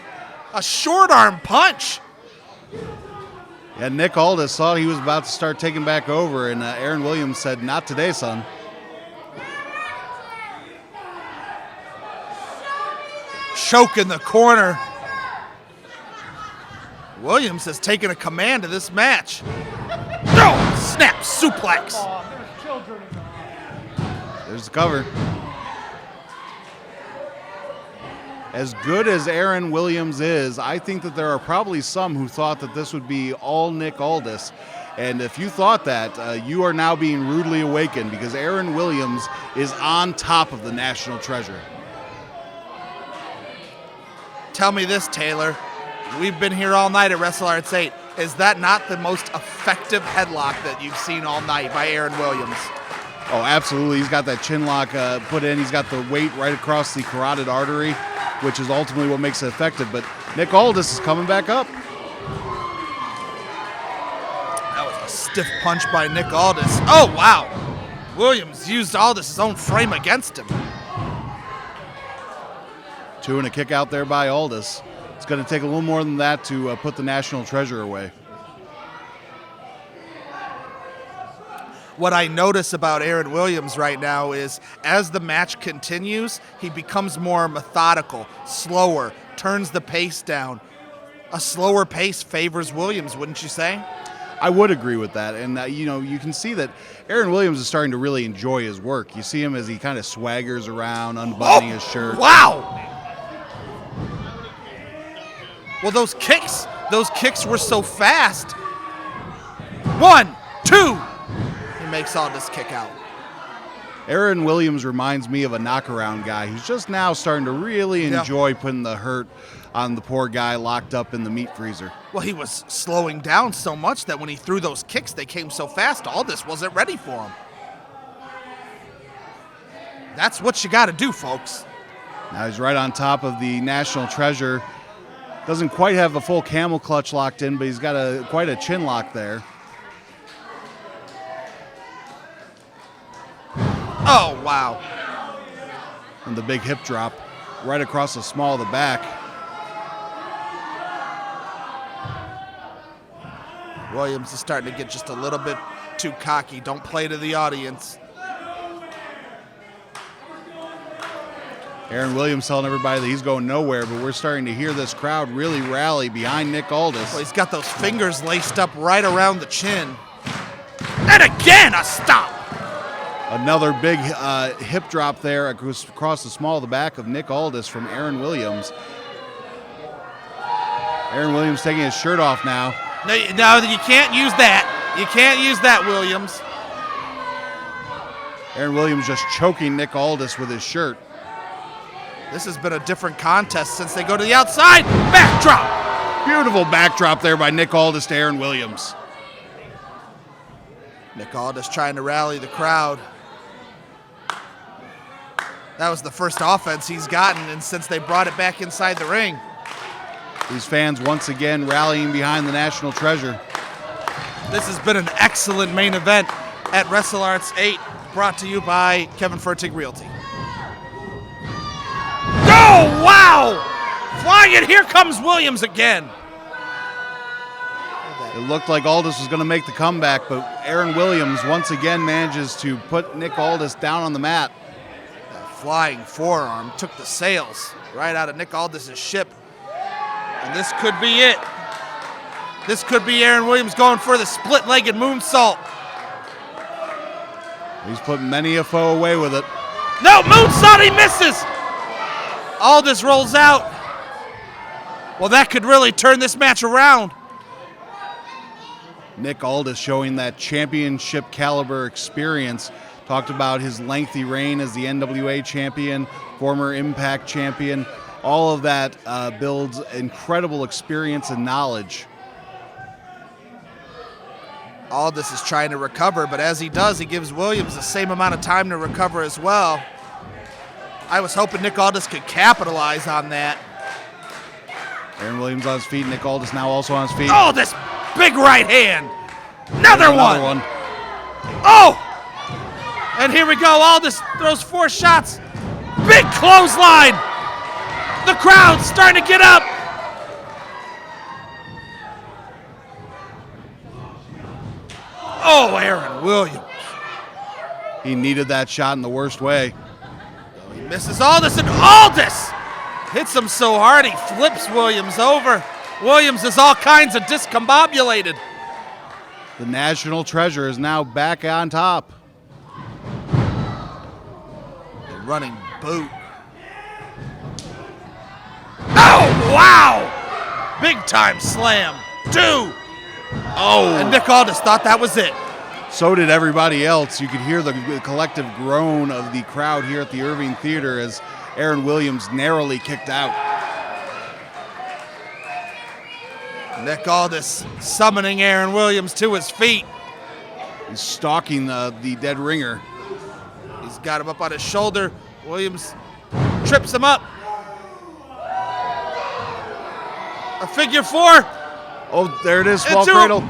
a short arm punch. Yeah, Nick Aldis thought he was about to start taking back over, and Aaron Williams said, "Not today, son." Choke in the corner. Williams has taken a command of this match. Oh, snap suplex. There's the cover. As good as Aaron Williams is, I think that there are probably some who thought that this would be all Nick Aldis. And if you thought that, you are now being rudely awakened, because Aaron Williams is on top of the national treasure. Tell me this, Taylor. We've been here all night at WrestleARTS 8. Is that not the most effective headlock that you've seen all night by Aaron Williams? Oh, absolutely. He's got that chin lock put in. He's got the weight right across the carotid artery, which is ultimately what makes it effective. But Nick Aldis is coming back up. That was a stiff punch by Nick Aldis. Oh, wow. Williams used Aldis' own frame against him. 2 and a kick out there by Aldis. It's going to take a little more than that to put the national treasure away. What I notice about Aaron Williams right now is as the match continues, he becomes more methodical, slower, turns the pace down. A slower pace favors Williams, wouldn't you say? I would agree with that. And, you can see that Aaron Williams is starting to really enjoy his work. You see him as he kind of swaggers around, unbuttoning his shirt. Wow! Well, those kicks were so fast. 1, 2. He makes Aldis kick out. Aaron Williams reminds me of a knockaround guy who's just now starting to really enjoy putting the hurt on the poor guy locked up in the meat freezer. Well, he was slowing down so much that when he threw those kicks, they came so fast, Aldis wasn't ready for him. That's what you got to do, folks. Now he's right on top of the national treasure. Doesn't quite have a full camel clutch locked in, but he's got quite a chin lock there. Oh, wow. And the big hip drop right across the small of the back. Williams is starting to get just a little bit too cocky. Don't play to the audience. Aaron Williams telling everybody that he's going nowhere, but we're starting to hear this crowd really rally behind Nick Aldis. Well, he's got those fingers laced up right around the chin. And again, a stop. Another big hip drop there across the small of the back of Nick Aldis from Aaron Williams. Aaron Williams taking his shirt off now. No, you can't use that. You can't use that, Williams. Aaron Williams just choking Nick Aldis with his shirt. This has been a different contest since they go to the outside. Backdrop. Beautiful backdrop there by Nick Aldis to Aaron Williams. Nick Aldis trying to rally the crowd. That was the first offense he's gotten, and since they brought it back inside the ring. These fans once again rallying behind the National Treasure. This has been an excellent main event at WrestleARTS 8, brought to you by Kevin Fertig Realty. Oh, wow! Flying it, here comes Williams again. It looked like Aldis was going to make the comeback, but Aaron Williams once again manages to put Nick Aldis down on the mat. That flying forearm took the sails right out of Nick Aldis' ship. And this could be it. This could be Aaron Williams going for the split-legged moonsault. He's put many a foe away with it. No, moonsault, he misses! Aldis rolls out. Well, that could really turn this match around. Nick Aldis showing that championship caliber experience. Talked about his lengthy reign as the NWA champion, former Impact champion. All of that builds incredible experience and knowledge. Aldis is trying to recover, but as he does, he gives Williams the same amount of time to recover as well. I was hoping Nick Aldis could capitalize on that. Aaron Williams on his feet, Nick Aldis now also on his feet. Oh, this big right hand. Another one. Oh! And here we go. Aldis throws 4 shots. Big clothesline. The crowd's starting to get up. Oh, Aaron Williams. He needed that shot in the worst way. He misses Aldis, and Aldis hits him so hard he flips Williams over. Williams is all kinds of discombobulated. The National Treasure is now back on top. The running boot. Oh, wow! Big time slam. 2. Oh. And Nick Aldis thought that was it. So did everybody else. You could hear the collective groan of the crowd here at the Irving Theater as Aaron Williams narrowly kicked out. Nick Aldis summoning Aaron Williams to his feet. He's stalking the dead ringer. He's got him up on his shoulder. Williams trips him up. A figure 4. Oh, there it is, small cradle.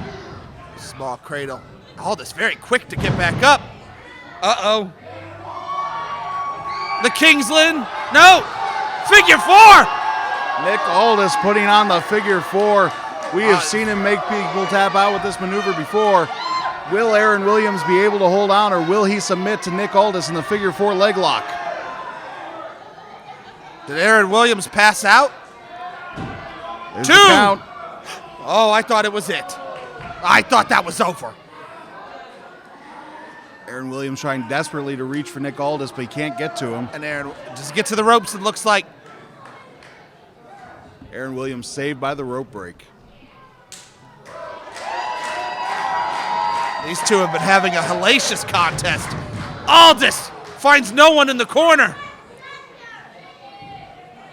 Small cradle. Aldis very quick to get back up. Uh-oh. The Kingsland. No. Figure 4. Nick Aldis putting on the figure 4. We have seen him make people tap out with this maneuver before. Will Aaron Williams be able to hold on, or will he submit to Nick Aldis in the figure 4 leg lock? Did Aaron Williams pass out? There's 2. The count. Oh, I thought it was it. I thought that was over. Aaron Williams trying desperately to reach for Nick Aldis, but he can't get to him. And Aaron just get to the ropes, it looks like. Aaron Williams saved by the rope break. These two have been having a hellacious contest. Aldis finds no one in the corner.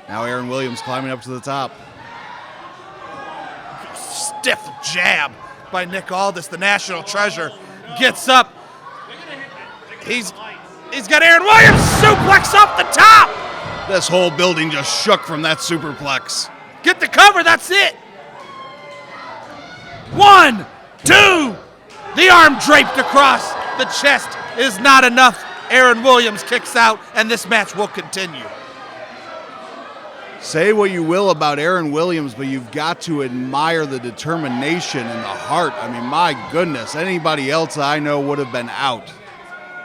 Now Aaron Williams climbing up to the top. Stiff jab by Nick Aldis, the National Treasure. Gets up. He's got Aaron Williams suplex off the top. This whole building just shook from that superplex. Get the cover, that's it. 1, 2. The arm draped across the chest is not enough. Aaron Williams kicks out, and this match will continue. Say what you will about Aaron Williams, but you've got to admire the determination and the heart. I mean, my goodness, anybody else I know would have been out.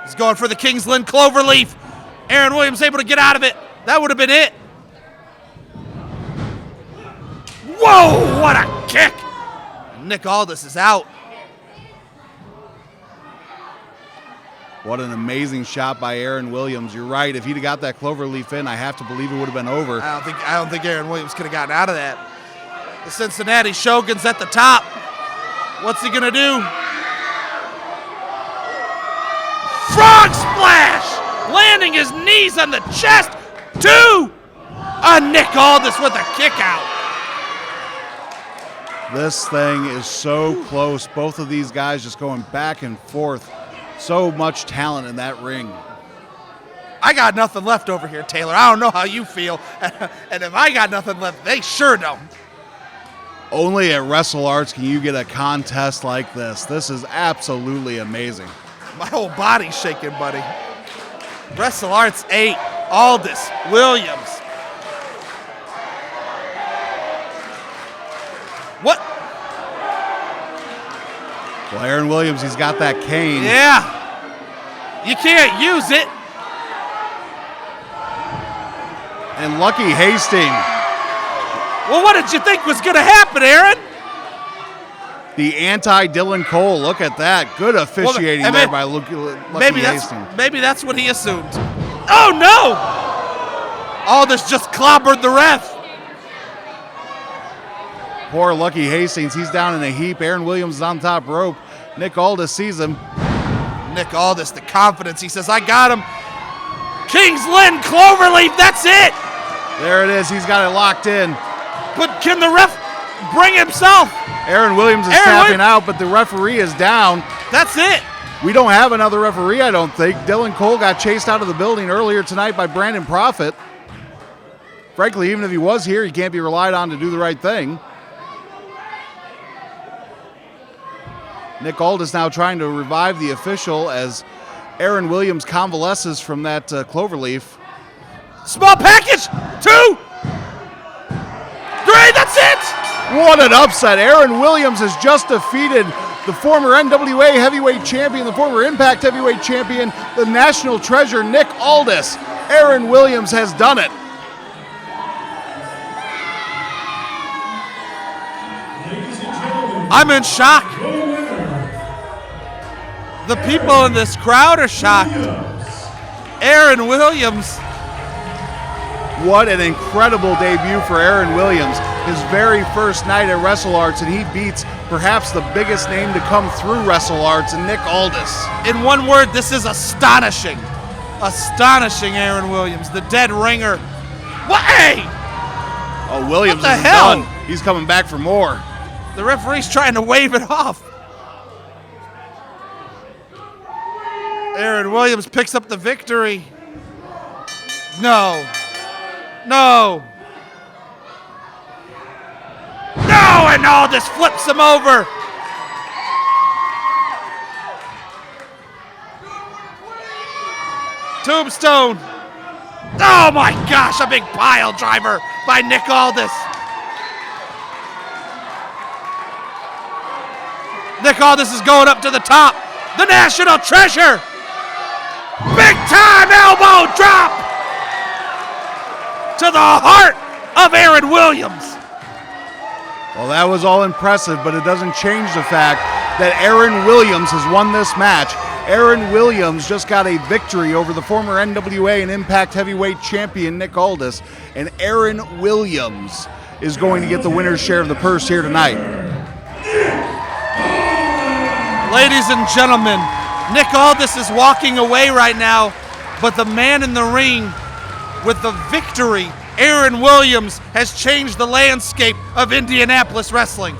He's going for the Kingsland Cloverleaf. Aaron Williams able to get out of it. That would have been it. Whoa, what a kick. Nick Aldis is out. What an amazing shot by Aaron Williams. You're right. If he'd have got that cloverleaf in, I have to believe it would have been over. I don't think Aaron Williams could have gotten out of that. The Cincinnati Shogun's at the top. What's he gonna do? Frog splash! Landing his knees on the chest. 2! Nick Aldis with a kick out. This thing is so close. Both of these guys just going back and forth. So much talent in that ring. I got nothing left over here, Taylor. I don't know how you feel. And if I got nothing left, they sure don't. Only at WrestleARTS can you get a contest like this. This is absolutely amazing. My whole body's shaking, buddy. WrestleARTS 8, Aldis, Williams. What? Well, Aaron Williams, he's got that cane. Yeah. You can't use it. And Lucky Hastings. Well, what did you think was going to happen, Aaron? The anti-Dylan Cole. Look at that. Good officiating there by Lucky Hastings. Maybe that's what he assumed. Oh, no! Aldis just clobbered the ref. Poor Lucky Hastings. He's down in a heap. Aaron Williams is on top rope. Nick Aldis sees him. Nick Aldis, the confidence. He says, I got him. King's Lynn Cloverleaf, that's it. There it is. He's got it locked in. But can the ref bring himself? Aaron Williams is tapping out, but the referee is down. That's it. We don't have another referee, I don't think. Dylan Cole got chased out of the building earlier tonight by Brandon Profit. Frankly, even if he was here, he can't be relied on to do the right thing. Nick Aldis now trying to revive the official as Aaron Williams convalesces from that cloverleaf. Small package, 2, 3, that's it! What an upset. Aaron Williams has just defeated the former NWA heavyweight champion, the former Impact heavyweight champion, the national treasure, Nick Aldis. Aaron Williams has done it. I'm in shock. The people in this crowd are shocked. Aaron Williams. What an incredible debut for Aaron Williams. His very first night at WrestleARTS, and he beats perhaps the biggest name to come through WrestleARTS, and Nick Aldis. In one word, this is astonishing. Astonishing, Aaron Williams, the dead ringer. What? Hey! Oh, Williams what the is hell? done. He's coming back for more. The referee's trying to wave it off. Aaron Williams picks up the victory. No. No. No, and Aldis flips him over. Tombstone. Oh my gosh, a big pile driver by Nick Aldis. Nick Aldis is going up to the top. The national treasure. Big time elbow drop to the heart of Aaron Williams. Well, that was all impressive, but it doesn't change the fact that Aaron Williams has won this match. Aaron Williams just got a victory over the former NWA and Impact heavyweight champion Nick Aldis, and Aaron Williams is going to get the winner's share of the purse here tonight. Ladies and gentlemen, Nick Aldis is walking away right now, but the man in the ring with the victory, Aaron Williams, has changed the landscape of Indianapolis wrestling.